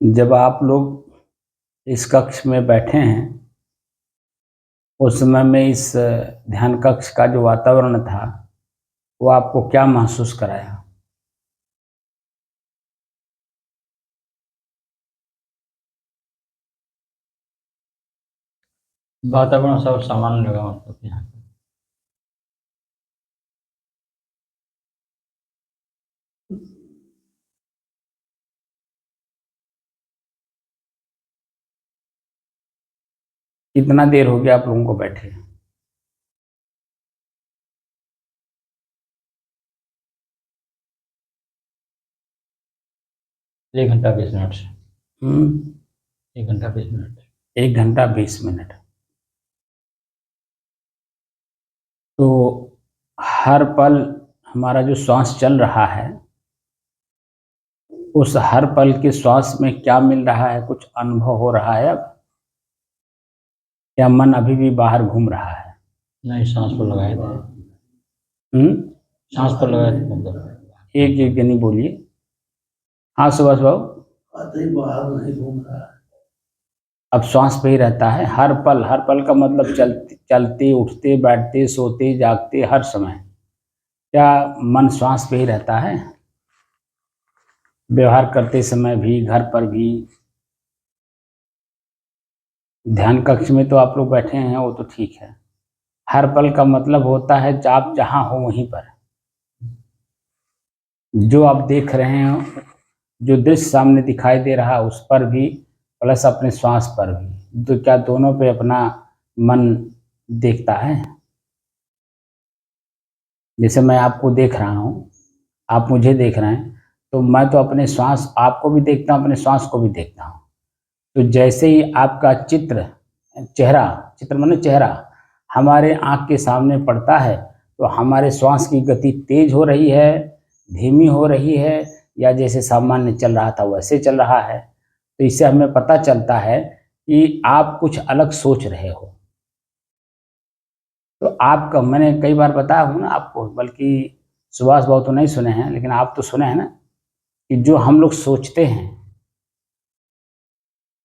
जब आप लोग इस कक्ष में बैठे हैं, उस समय में इस ध्यान कक्ष का जो वातावरण था, वो आपको क्या महसूस कराया? वातावरण सब सामान्य लगा मतलब यहाँ पे। कितना देर हो गया आप लोगों को बैठे? 1 घंटा 20 मिनट से। हुँ, 1 घंटा 20 मिनट। 1 घंटा 20 मिनट। तो हर पल हमारा जो श्वास चल रहा है, उस हर पल के श्वास में क्या मिल रहा है, कुछ अनुभव हो रहा है अब? या मन अभी भी बाहर घूम रहा है? नहीं, सांस पर लगाए थे। हुँ? सांस पर लगाए थे मतलब। एक-एक नहीं बोलिए। हाँ, सुभाष बाबू? बाहर नहीं घूम रहा है। अब श्वास पे ही रहता है हर पल का मतलब चलते उठते बैठते सोते जागते हर समय। क्या मन श्वास पे ही रहता है? व्यवहार करते समय भी, घर पर भी? ध्यान कक्ष में तो आप लोग बैठे हैं, वो तो ठीक है। हर पल का मतलब होता है आप जहाँ हो वहीं पर। जो आप देख रहे हैं, जो दृश्य सामने दिखाई दे रहा है उस पर भी, प्लस अपने श्वास पर भी। तो क्या दोनों पे अपना मन देखता है? जैसे मैं आपको देख रहा हूँ, आप मुझे देख रहे हैं, तो मैं तो अपने श्वास आपको भी देखता हूँ, अपने श्वास को भी देखता हूँ। तो जैसे ही आपका चेहरा, चित्र माने चेहरा, हमारे आँख के सामने पड़ता है, तो हमारे श्वास की गति तेज हो रही है, धीमी हो रही है, या जैसे सामान्य चल रहा था वैसे चल रहा है। तो इससे हमें पता चलता है कि आप कुछ अलग सोच रहे हो। तो आपका मैंने कई बार बताया हूँ ना आपको, बल्कि सुभाष बाबू तो नहीं सुने हैं, लेकिन आप तो सुने हैं ना, कि जो हम लोग सोचते हैं,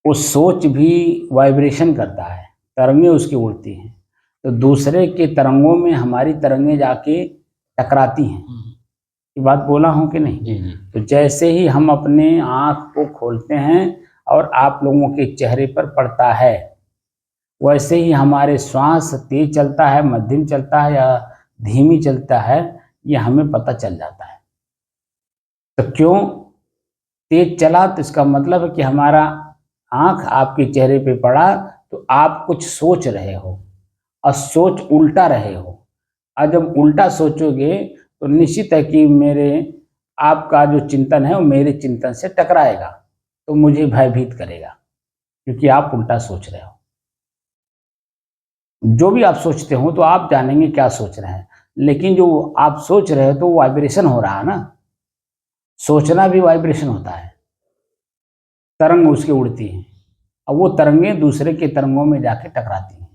वो सोच भी वाइब्रेशन करता है, तरंगें उसकी उड़ती हैं। तो दूसरे के तरंगों में हमारी तरंगें जाके टकराती हैं। ये बात बोला हूँ कि नहीं? जी जी। तो जैसे ही हम अपने आँख को खोलते हैं और आप लोगों के चेहरे पर पड़ता है, वैसे ही हमारे श्वास तेज चलता है, मध्यम चलता है या धीमी चलता है, ये हमें पता चल जाता है। तो क्यों तेज चला? तो इसका मतलब है कि हमारा आँख आपके चेहरे पे पड़ा, तो आप कुछ सोच रहे हो और सोच उल्टा रहे हो। और जब उल्टा सोचोगे तो निश्चित है कि आपका जो चिंतन है वो मेरे चिंतन से टकराएगा, तो मुझे भयभीत करेगा, क्योंकि आप उल्टा सोच रहे हो। जो भी आप सोचते हो तो आप जानेंगे क्या सोच रहे हैं, लेकिन जो आप सोच रहे हो तो वाइब्रेशन हो रहा है ना। सोचना भी वाइब्रेशन होता है, तरंग उसकी उड़ती हैं और वो तरंगें दूसरे के तरंगों में जाके टकराती हैं।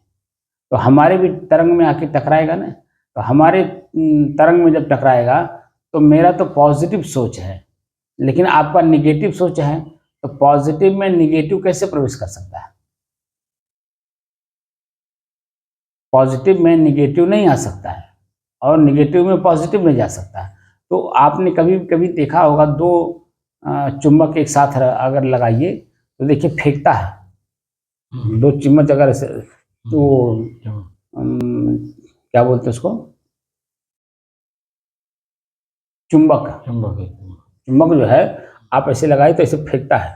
तो हमारे भी तरंग में आके टकराएगा ना। तो हमारे तरंग में जब टकराएगा, तो मेरा तो पॉजिटिव सोच है, लेकिन आपका निगेटिव सोच है, तो पॉजिटिव में निगेटिव कैसे प्रवेश कर सकता है? पॉजिटिव में निगेटिव नहीं आ सकता है और निगेटिव में पॉजिटिव नहीं जा सकता है। तो आपने कभी कभी देखा होगा, दो चुंबक एक साथ अगर लगाइए तो देखिए फेंकता है। दो चम्मच अगर तो क्या बोलते हैं उसको, चुंबक। चुंबक है। चुंबक जो है, आप ऐसे लगाए तो ऐसे फेंकता है।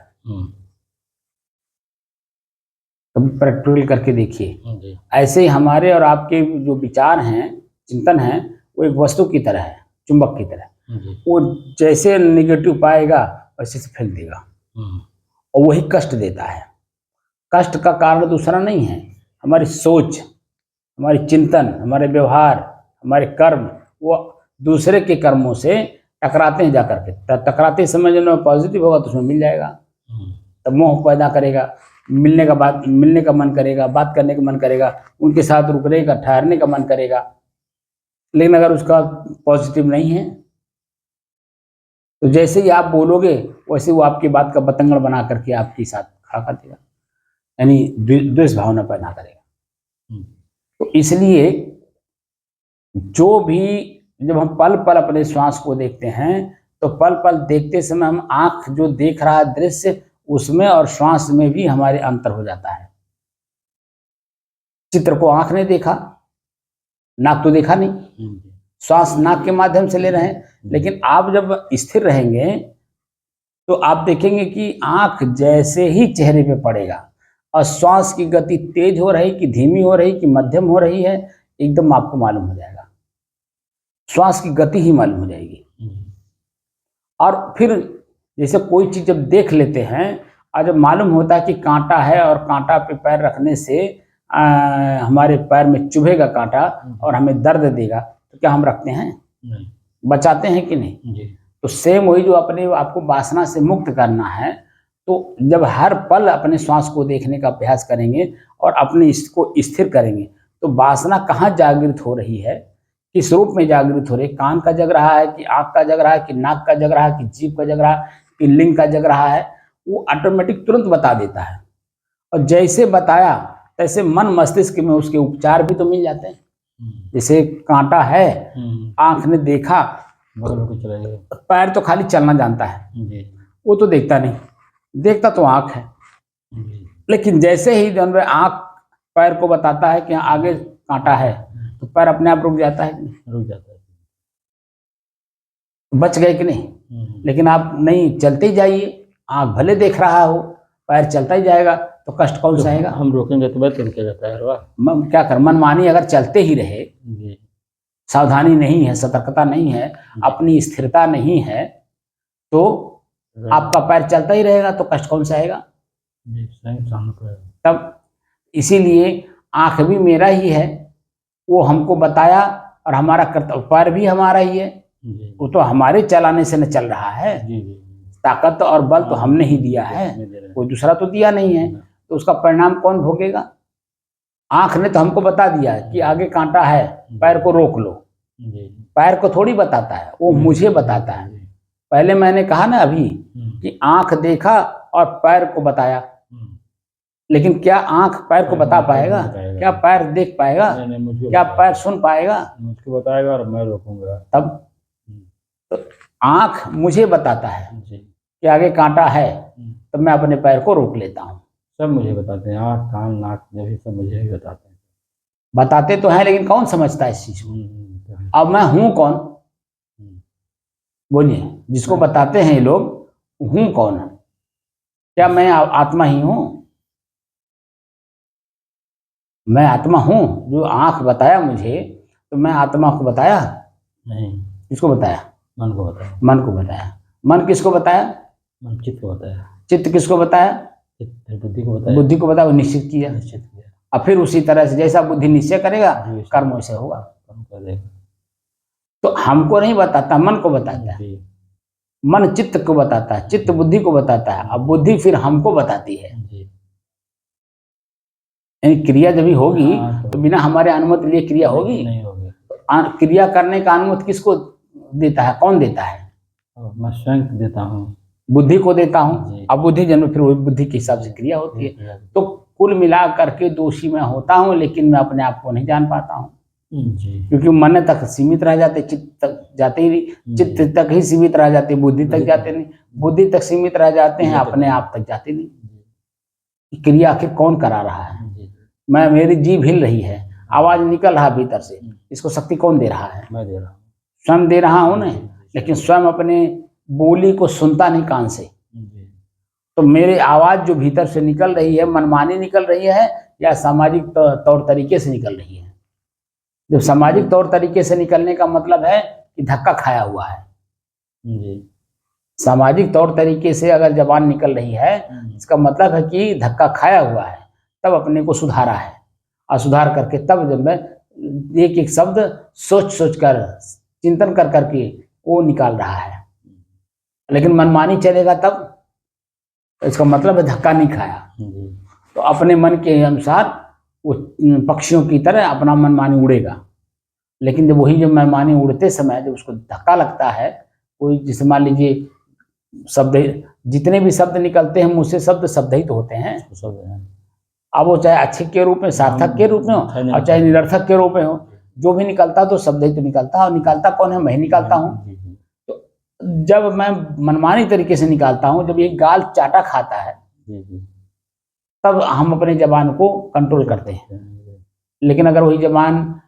कभी प्रैक्टिकल करके देखिए। जी। ऐसे ही हमारे और आपके जो विचार हैं, चिंतन है, वो एक वस्तु की तरह है, चुंबक की तरह। जी। वो जैसे निगेटिव पाएगा वैसे से फेंक देगा, और वही कष्ट देता है। कष्ट का कारण दूसरा नहीं है, हमारी सोच, हमारी चिंतन, हमारे व्यवहार, हमारे कर्म, वो दूसरे के कर्मों से टकराते हैं जाकर के। टकराते समय जो पॉजिटिव होगा तो उसमें मिल जाएगा, तब मोह पैदा करेगा, मिलने का मन करेगा, बात करने का मन करेगा, उनके साथ रुकने का, ठहरने का मन करेगा। लेकिन अगर उसका पॉजिटिव नहीं है, तो जैसे ही आप बोलोगे वैसे वो आपकी बात का बतंगड़ बना करके आपके साथ खड़ा कर देगा, यानी द्वेष भावना पैदा करेगा। तो इसलिए जो भी जब हम पल पल अपने श्वास को देखते हैं तो पल पल देखते समय हम आंख जो देख रहा है दृश्य उसमें और श्वास में भी हमारे अंतर हो जाता है। चित्र को आंख ने देखा, नाक तो देखा नहीं, श्वास नाक के माध्यम से ले रहे हैं, लेकिन आप जब स्थिर रहेंगे तो आप देखेंगे कि आंख जैसे ही चेहरे पे पड़ेगा और श्वास की गति तेज हो रही कि धीमी हो रही कि मध्यम हो रही है, एकदम आपको मालूम हो जाएगा। श्वास की गति ही मालूम हो जाएगी। और फिर जैसे कोई चीज जब देख लेते हैं और जब मालूम होता है कि कांटा है और कांटा पे पैर रखने से हमारे पैर में चुभेगा कांटा और हमें दर्द देगा, तो क्या हम रखते हैं? नहीं। बचाते हैं कि नहीं? जी। तो सेम वही जो अपने आपको वासना से मुक्त करना है, तो जब हर पल अपने श्वास को देखने का अभ्यास करेंगे और अपने इसको स्थिर करेंगे तो वासना कहाँ जागृत हो रही है, किस रूप में जागृत हो रही है, कान का जग रहा है कि आँख का जग रहा है कि नाक का जग रहा है कि जीभ का जग रहा है कि लिंग का जग रहा है, वो ऑटोमेटिक तुरंत बता देता है। और जैसे बताया तैसे मन मस्तिष्क में उसके उपचार भी तो मिल जाते हैं। जैसे कांटा है, आंख ने देखा, पैर तो खाली चलना जानता है, वो तो देखता नहीं, देखता तो आंख है। लेकिन जैसे ही जब आंख पैर को बताता है कि आगे कांटा है तो पैर अपने आप रुक जाता है कि नहीं? रुक जाता है। बच गए कि नहीं? लेकिन आप नहीं, चलते ही जाइए, आंख भले देख रहा हो, पैर चलता ही जाएगा तो कष्ट कौन सा आएगा? हम रोकेंगे तो बैठ रुक जाता है। क्या कर, मनमानी अगर चलते ही रहे, सावधानी नहीं है, सतर्कता नहीं है, अपनी स्थिरता नहीं है, तो आपका पैर चलता ही रहेगा तो कष्ट कौन सा आएगा? तब इसीलिए आंख भी मेरा ही है, वो हमको बताया और हमारा कर्तव्य, पैर भी हमारा ही है, वो तो हमारे चलाने से न चल रहा है। ताकत और बल तो हमने ही दिया है, कोई दूसरा तो दिया नहीं है। तो उसका परिणाम कौन भोगेगा? आंख ने तो हमको बता दिया कि आगे कांटा है, पैर को रोक लो। पैर को थोड़ी बताता है, वो मुझे बताता है। पहले मैंने कहा ना अभी कि आंख देखा और पैर को बताया, लेकिन क्या आंख पैर को बता पाएगा? क्या पैर देख पाएगा? क्या पैर सुन पाएगा? मुझको बताएगा और मैं रोकूंगा तब। तो आंख मुझे बताता है कि आगे कांटा है, तब मैं अपने पैर को रोक लेता हूँ। सब मुझे बताते हैं, आँख कान नाक जो भी सब मुझे ही बताते हैं। बताते तो हैं, लेकिन कौन समझता है इस चीज को? अब मैं हूँ कौन? बोलिए, जिसको बताते हैं ये लोग, हूँ कौन है? क्या मैं आत्मा ही हूँ? मैं आत्मा हूँ? जो आंख बताया मुझे, तो मैं आत्मा को बताया नहीं। किसको बताया? मन को बताया। मन को बताया। मन किसको बताया? मन चित्त को बताया। चित्त किसको बताया? बुद्धि को बताया। बुद्धि को बताया, वो निश्चित किया। और फिर उसी तरह से जैसा बुद्धि निश्चय करेगा कर्म वैसे होगा। तो हमको नहीं बताता, मन को बताता है। मन चित्त को बताता है, चित्त बुद्धि को बताता है, अब बुद्धि फिर हमको बताती है। यानी क्रिया जब भी होगी तो बिना हमारे अनुमति लिए क्रिया होगी? नहीं होगी। क्रिया करने का अनुमति किसको देता है? कौन देता है? मैं स्वयं देता हूँ, बुद्धि को देता हूँ। अब बुद्धि जन्म, फिर वही बुद्धि के हिसाब से क्रिया होती है। तो कुल मिला करके दोषी मैं होता हूँ, लेकिन मैं अपने आप को नहीं जान पाता हूँ, क्योंकि मन तक सीमित रह जाते, चित्त तक जाते ही नहीं, चित्त तक ही सीमित रह जाते, बुद्धि तक जाते नहीं, बुद्धि तक सीमित रह जाते हैं, अपने आप तक जाते नहीं। क्रिया आखिर कौन करा रहा है? मैं, मेरी जीभ हिल रही है, आवाज निकल रहा है भीतर से, इसको शक्ति कौन दे रहा है? मैं दे रहा हूँ, स्वयं दे रहा हूँ ना। लेकिन स्वयं अपने बोली को सुनता नहीं कान से, तो मेरे आवाज जो भीतर से निकल रही है, मनमानी निकल रही है या सामाजिक तौर तरीके से निकल रही है? जब सामाजिक तौर तरीके से निकलने का मतलब है कि धक्का खाया हुआ है। सामाजिक तौर तरीके से अगर जबान निकल रही है, इसका मतलब है कि धक्का खाया हुआ है, तब अपने को सुधारा है। और सुधार करके तब जब मैं एक एक शब्द सोच सोच कर, चिंतन कर करके वो निकाल रहा है। लेकिन मनमानी चलेगा तब, इसका मतलब है धक्का नहीं खाया। तो अपने मन के अनुसार वो पक्षियों की तरह अपना मनमानी उड़ेगा। लेकिन जब वही, जब मनमानी उड़ते समय जब उसको धक्का लगता है, कोई जैसे मान लीजिए शब्द, जितने भी शब्द निकलते हैं मुझसे शब्द ही तो होते हैं। सब है। अब वो चाहे अच्छे के रूप में, सार्थक के रूप में हो और चाहे निरर्थक के रूप में हो, जो भी निकलता तो शब्द ही तो निकलता है। और निकालता कौन है? मैं ही निकालता हूँ। जी, जी, तो जब मैं मनमानी तरीके से निकालता हूँ, जब ये गाल चाटा खाता है, जी, जी, तब हम अपनी जबान को कंट्रोल करते हैं। जी, लेकिन अगर वही जबान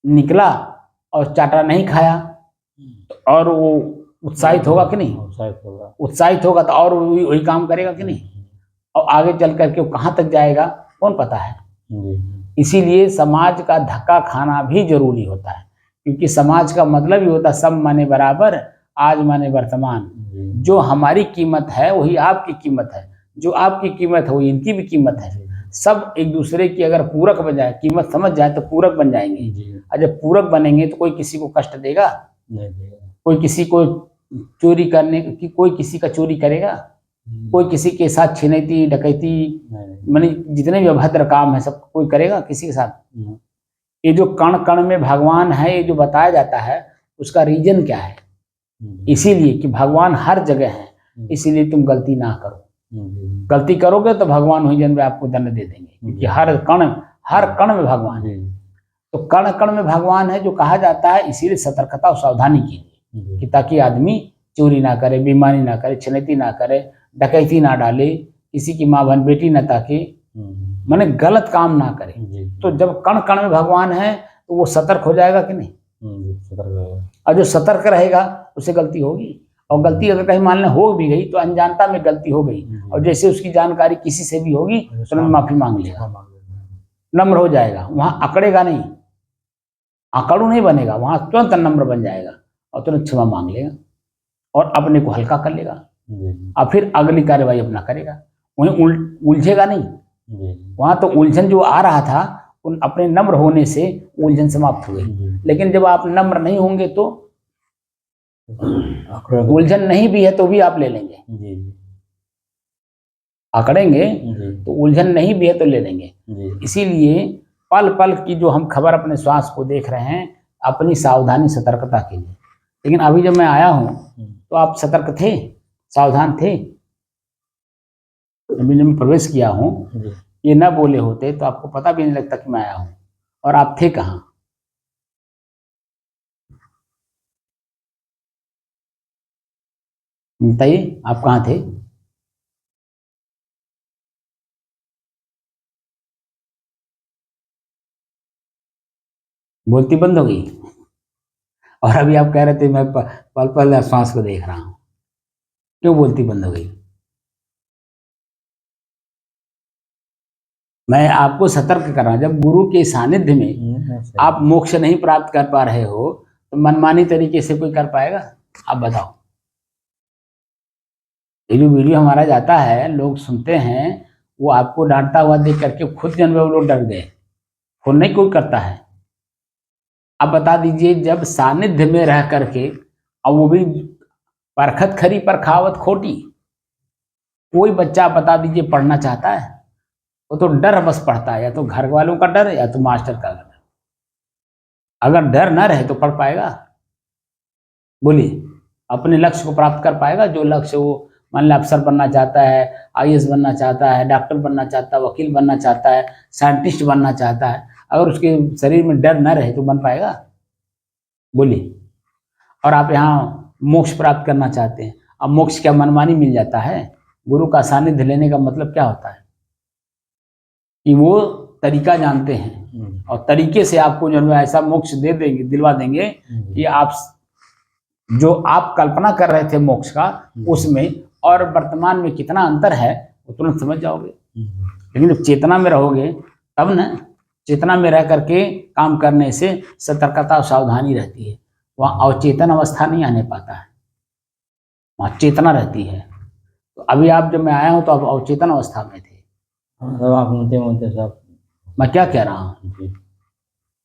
निकला और चाटा नहीं खाया तो और वो उत्साहित होगा कि नहीं? उत्साहित होगा। उत्साहित होगा तो और वही काम करेगा कि नहीं? और आगे चल करके वो कहाँ तक जाएगा कौन पता है। जी, इसीलिए समाज का धक्का खाना भी जरूरी होता है, क्योंकि समाज का मतलब ही होता है सब माने बराबर, आज माने वर्तमान। जी, जो हमारी कीमत है वही आपकी कीमत है, जो आपकी कीमत है वही इनकी भी कीमत है। सब एक दूसरे की अगर पूरक बन जाए, कीमत समझ जाए तो पूरक बन जाएंगे। जी, और जब पूरक बनेंगे तो कोई किसी को कष्ट देगा? नहीं देगा। कोई किसी को चोरी करने की, कोई किसी का चोरी करेगा? कोई किसी के साथ छिनैती डकैती, नहीं, माने जितने भी अभद्र काम है सब कोई करेगा किसी के साथ? नहीं, ये जो कण कण में भगवान है, ये जो बताया जाता है, उसका रीजन क्या है? इसीलिए कि भगवान हर जगह है, इसीलिए तुम गलती ना करो। गलती करोगे तो भगवान वही जन्म में आपको दंड दे देंगे, क्योंकि हर कण में भगवान है। तो कण कण में भगवान है जो कहा जाता है, इसीलिए सतर्कता और सावधानी कीजिए कि ताकि आदमी चोरी ना करे, बेईमानी ना करे, छनैती ना करे, डकैती ना डाले, किसी की माँ बहन बेटी ना ताके, माने गलत काम ना करे। तो जब कण कण में भगवान है तो वो सतर्क हो जाएगा कि नहीं? और जो सतर्क रहेगा उससे गलती होगी। और गलती अगर कहीं मान लें हो भी गई तो अनजानता में गलती हो गई, और जैसे उसकी जानकारी किसी से भी होगी तुरंत माफी मांग लेगा, नम्र हो जाएगा, वहां अकड़ेगा नहीं, अकड़ू नहीं बनेगा, वहां तुरंत नम्र बन जाएगा और तुरंत क्षमा मांग लेगा और अपने को हल्का कर लेगा और फिर अगली कार्यवाही अपना करेगा। वहीं उलझेगा नहीं। वहां तो उलझन जो आ रहा था उन अपने नम्र होने से उलझन समाप्त हो गई। लेकिन जब आप नम्र नहीं होंगे तो उलझन नहीं भी है तो भी आप ले लेंगे, अकड़ेंगे तो उलझन नहीं भी है तो ले लेंगे। इसीलिए पल पल की जो हम खबर अपने श्वास को देख रहे हैं, अपनी सावधानी सतर्कता के लिए। लेकिन अभी जब मैं आया हूं तो आप सतर्क थे, सावधान थे? अभी जब मैं प्रवेश किया हूं, ये न बोले होते तो आपको पता भी नहीं लगता कि मैं आया हूं। और आप थे कहाँ? बताइए आप कहाँ थे? बोलती बंद हो गई। और अभी आप कह रहे थे मैं पल पल श्वास को देख रहा हूं, क्यों बोलती बंद हो गई? मैं आपको सतर्क कर रहा हूं, जब गुरु के सानिध्य में आप मोक्ष नहीं प्राप्त कर पा रहे हो तो मनमानी तरीके से कोई कर पाएगा? आप बताओ। ये जो वीडियो हमारा जाता है, लोग सुनते हैं, वो आपको डांटता हुआ देख करके खुद जन वो लोग डर गए, फोन नहीं कोई करता है। अब बता दीजिए, जब सानिध्य में रह करके, और वो भी परखत खरी पर खावत खोटी, कोई बच्चा बता दीजिए पढ़ना चाहता है, वो तो डर बस पढ़ता है, या तो घर वालों का डर या तो मास्टर का डर। अगर डर ना रहे तो पढ़ पाएगा? बोलिए, अपने लक्ष्य को प्राप्त कर पाएगा? जो लक्ष्य वो मान लो अफसर बनना चाहता है, आईएएस बनना चाहता है, डॉक्टर बनना चाहता है, वकील बनना चाहता है, साइंटिस्ट बनना चाहता है, अगर उसके शरीर में डर न रहे तो बन पाएगा? बोलिए। और आप यहाँ मोक्ष प्राप्त करना चाहते हैं, अब मोक्ष क्या मनमानी मिल जाता है? गुरु का सानिध्य लेने का मतलब क्या होता है कि वो तरीका जानते हैं और तरीके से आपको जो है ऐसा मोक्ष दे देंगे, दिलवा देंगे कि आप जो आप कल्पना कर रहे थे मोक्ष का, उसमें और वर्तमान में कितना अंतर है वो तुरंत समझ जाओगे। लेकिन जब चेतना में रहोगे तब ना, चेतना में रह करके काम करने से सतर्कता और सावधानी रहती है, वहाँ अवचेतन अवस्था नहीं आने पाता है, वहाँ चेतना रहती है। तो अभी आप जब मैं आया हूँ तो आप अवचेतन अवस्था में थे। आप मुझे सब मैं क्या कह रहा हूँ?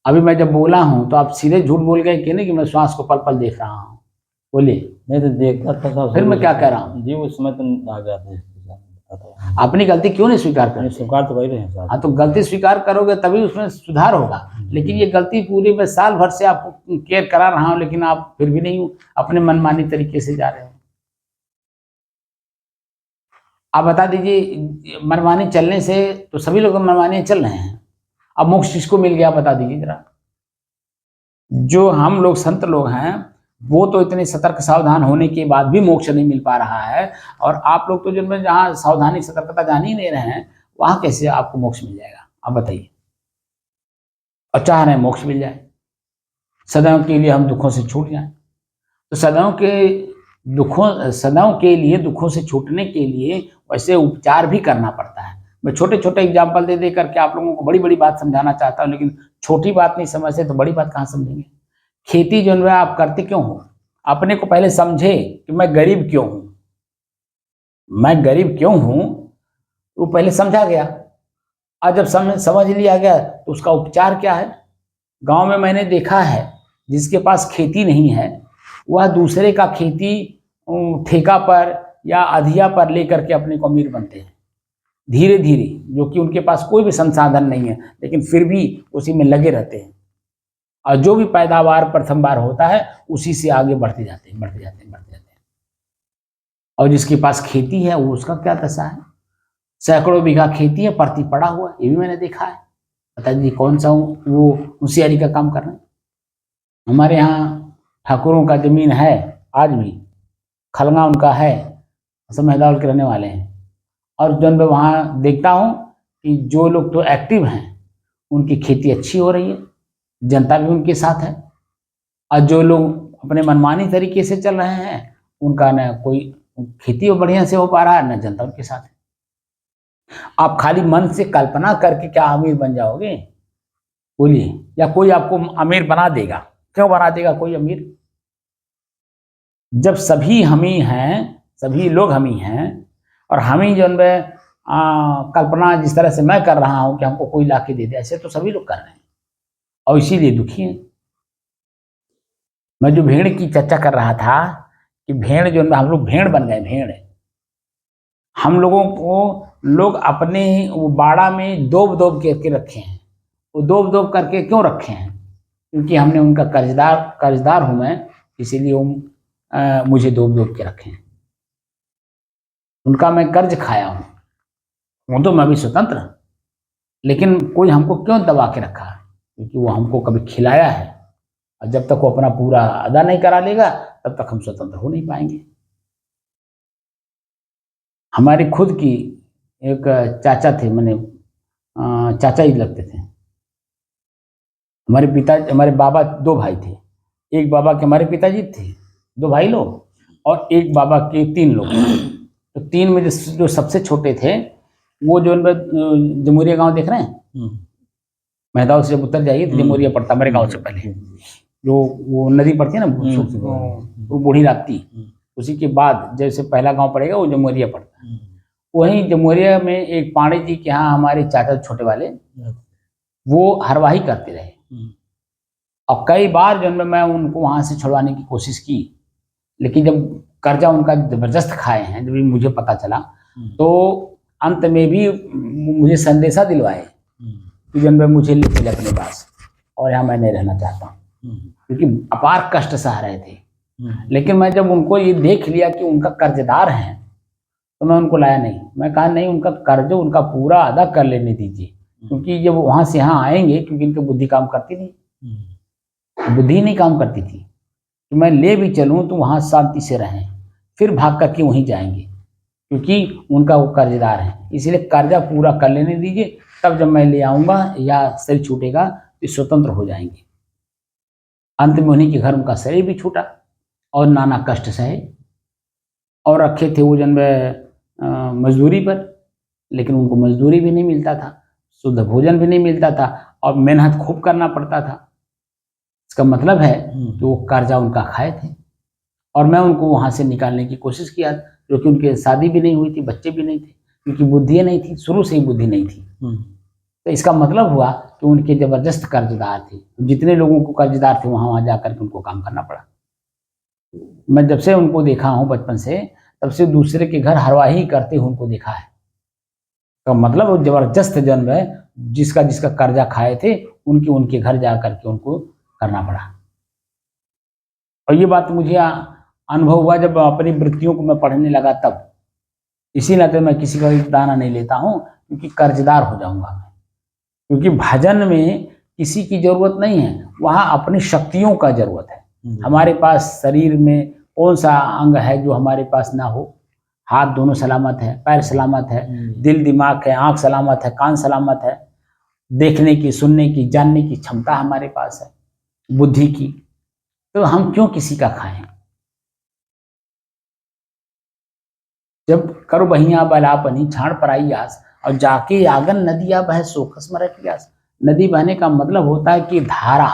अभी मैं जब बोला हूँ तो आप सीधे झूठ बोल गए कि नहीं कि मैं श्वास को पल पल देख रहा हूँ? बोलिए। नहीं तो देखता था सब। फिर मैं क्या कह रहा हूँ? जी उस समय तो आ गया था। अपनी गलती क्यों नहीं स्वीकार करते? स्वीकार तो कर रहे हैं साहब। हाँ, तो गलती स्वीकार करोगे तभी उसमें सुधार होगा। लेकिन ये गलती पूरी मैं साल भर से आपको केयर करा रहा हूँ, लेकिन आप फिर भी नहीं अपने मनमानी तरीके से जा रहे हो। आप बता दीजिए, मनमानी चलने से तो सभी लोग मनमानी चल रहे हैं, अब मोक्ष किसको मिल गया बता दीजिए जरा। जो हम लोग संत लोग हैं वो तो इतने सतर्क सावधान होने के बाद भी मोक्ष नहीं मिल पा रहा है, और आप लोग तो जिनमें जहाँ सावधानी सतर्कता जान ही नहीं रहे हैं वहां कैसे आपको मोक्ष मिल जाएगा, आप बताइए। और चाह रहे हैं मोक्ष मिल जाए, सदैव के लिए हम दुखों से छूट जाएं, तो सदैव के लिए दुखों से छूटने के लिए वैसे उपचार भी करना पड़ता है। मैं छोटे छोटे एग्जाम्पल दे करके आप लोगों को बड़ी बड़ी बात समझाना चाहता हूँ, लेकिन छोटी बात नहीं समझते तो बड़ी बात कहाँ समझेंगे। खेती जो है आप करते क्यों हो, अपने को पहले समझे कि मैं गरीब क्यों हूँ, मैं गरीब क्यों हूँ वो पहले समझा गया। आज जब समझ लिया गया तो उसका उपचार क्या है। गांव में मैंने देखा है जिसके पास खेती नहीं है वह दूसरे का खेती ठेका पर या अधिया पर लेकर के अपने को अमीर बनते हैं धीरे धीरे, जो कि उनके पास कोई भी संसाधन नहीं है लेकिन फिर भी उसी में लगे रहते हैं, और जो भी पैदावार प्रथम बार होता है उसी से आगे बढ़ते जाते हैं। और जिसके पास खेती है वो उसका क्या दशा है, सैकड़ों बीघा खेती है परती पड़ा हुआ, ये भी मैंने देखा है। बता दीजिए कौन सा वो होशियारी का काम कर रहे हैं। हमारे यहाँ ठाकुरों का जमीन है, आज भी खलंगा उनका है, सब मैदान के रहने वाले हैं, और जब मैं वहाँ देखता हूँ कि जो लोग तो एक्टिव हैं उनकी खेती अच्छी हो रही है, जनता भी उनके साथ है, और जो लोग अपने मनमानी तरीके से चल रहे हैं उनका न कोई खेती बढ़िया से हो पा रहा है न जनता उनके साथ है। आप खाली मन से कल्पना करके क्या अमीर बन जाओगे बोलिए, या कोई आपको अमीर बना देगा, क्यों बना देगा कोई अमीर, जब सभी हम ही हैं, सभी लोग हम ही हैं, और हम ही जो कल्पना जिस तरह से मैं कर रहा हूं कि हमको कोई लाके दे दे, ऐसे तो सभी लोग कर रहे हैं और इसीलिए दुखी हैं। मैं जो भेड़ की चर्चा कर रहा था कि भेड़ जो हम लोग भेड़ बन गए, भेड़ हम लोगों को लोग अपने वो बाड़ा में दोब दोब करके रखे हैं। वो दोब दोब करके क्यों रखे हैं, क्योंकि हमने उनका कर्जदार हूं मैं, इसीलिए वो मुझे दोब दोब के रखे हैं, उनका मैं कर्ज खाया हूं, वो तो मैं भी स्वतंत्र, लेकिन कोई हमको क्यों दबा के रखा, क्योंकि वो हमको कभी खिलाया है, और जब तक वो अपना पूरा अदा नहीं करा लेगा तब तक हम स्वतंत्र हो नहीं पाएंगे। हमारी खुद की एक चाचा थे, मैंने चाचा ही लगते थे, हमारे बाबा दो भाई थे, एक बाबा के हमारे पिताजी थे, दो भाई लोग, और एक बाबा के तीन लोग। तो तीन में जो सबसे छोटे थे वो जो जमुरिया गांव देख रहे हैं, मैदान से जब उतर जाइए तो जमुरिया पड़ता मेरे गांव से पहले, जो वो नदी पड़ती है ना वो बूढ़ी राप्ती, उसी के बाद जैसे पहला गांव पड़ेगा वो जमुरिया पड़ता है। वहीं जमुरिया में एक पांडे जी के यहाँ हमारे चाचा छोटे वाले वो हरवाही करते रहे, और कई बार जो मैं उनको वहां से छुड़वाने की कोशिश की, लेकिन जब कर्जा उनका जबरदस्त खाए हैं, जब मुझे पता चला तो अंत में भी मुझे संदेशा दिलवाए कि जब मुझे ले चले अपने पास, और यहाँ मैं नहीं रहना चाहता हूँ, क्योंकि अपार कष्ट सह रहे थे। लेकिन मैं जब उनको ये देख लिया कि उनका कर्जदार हैं तो मैं उनको लाया नहीं, मैं कहा नहीं, उनका कर्ज उनका पूरा अदा कर लेने दीजिए, क्योंकि जब वहां से यहाँ आएंगे, क्योंकि इनकी बुद्धि काम करती नहीं, बुद्धि नहीं काम करती थी, तो मैं ले भी चलूँ तो वहाँ शांति से रहें, फिर भाग करके वहीं जाएंगे, क्योंकि उनका वो कर्जदार है, इसलिए कर्जा पूरा कर लेने दीजिए, तब जब मैं ले आऊँगा या शरीर छूटेगा तो स्वतंत्र हो जाएंगे। अंत में उन्हीं के घर उनका शरीर भी छूटा और नाना कष्ट सहे, और रखे थे वो जन्म मजदूरी पर, लेकिन उनको मजदूरी भी नहीं मिलता था, शुद्ध भोजन भी नहीं मिलता था, और मेहनत खूब करना पड़ता था। इसका मतलब है कि वो कर्जा उनका खाए थे, और मैं उनको वहाँ से निकालने की कोशिश किया, क्योंकि उनकी शादी भी नहीं हुई थी, बच्चे भी नहीं थे, क्योंकि बुद्धि नहीं थी, शुरू से ही बुद्धि नहीं थी। तो इसका मतलब हुआ कि उनके जबरदस्त कर्जदार थे, जितने लोगों को कर्जदार थे वहाँ जाकर के उनको काम करना पड़ा। मैं जब से उनको देखा हूँ बचपन से, तब से दूसरे के घर हरवाही करते हुए उनको देखा है। तो मतलब वो जबरदस्त जन्म है, जिसका कर्जा खाए थे उनके घर जा करके उनको करना पड़ा। और ये बात मुझे अनुभव हुआ जब अपनी वृत्तियों को मैं पढ़ने लगा तब। इसी नाते मैं किसी का एक दाना नहीं लेता हूँ, क्योंकि कर्जदार हो जाऊंगा मैं। क्योंकि भजन में किसी की जरूरत नहीं है, वहाँ अपनी शक्तियों का जरूरत है। हमारे पास शरीर में कौन सा अंग है जो हमारे पास ना हो? हाथ दोनों सलामत है, पैर सलामत है, दिल दिमाग है, आंख सलामत है, कान सलामत है, देखने की, सुनने की, जानने की क्षमता हमारे पास है, बुद्धि की। तो हम क्यों किसी का खाएं? जब कर बहिया बलापनी छाड़ पराई आस, और जाके आगन नदिया बह सोखस मर की आस। नदी बहने का मतलब होता है कि धारा,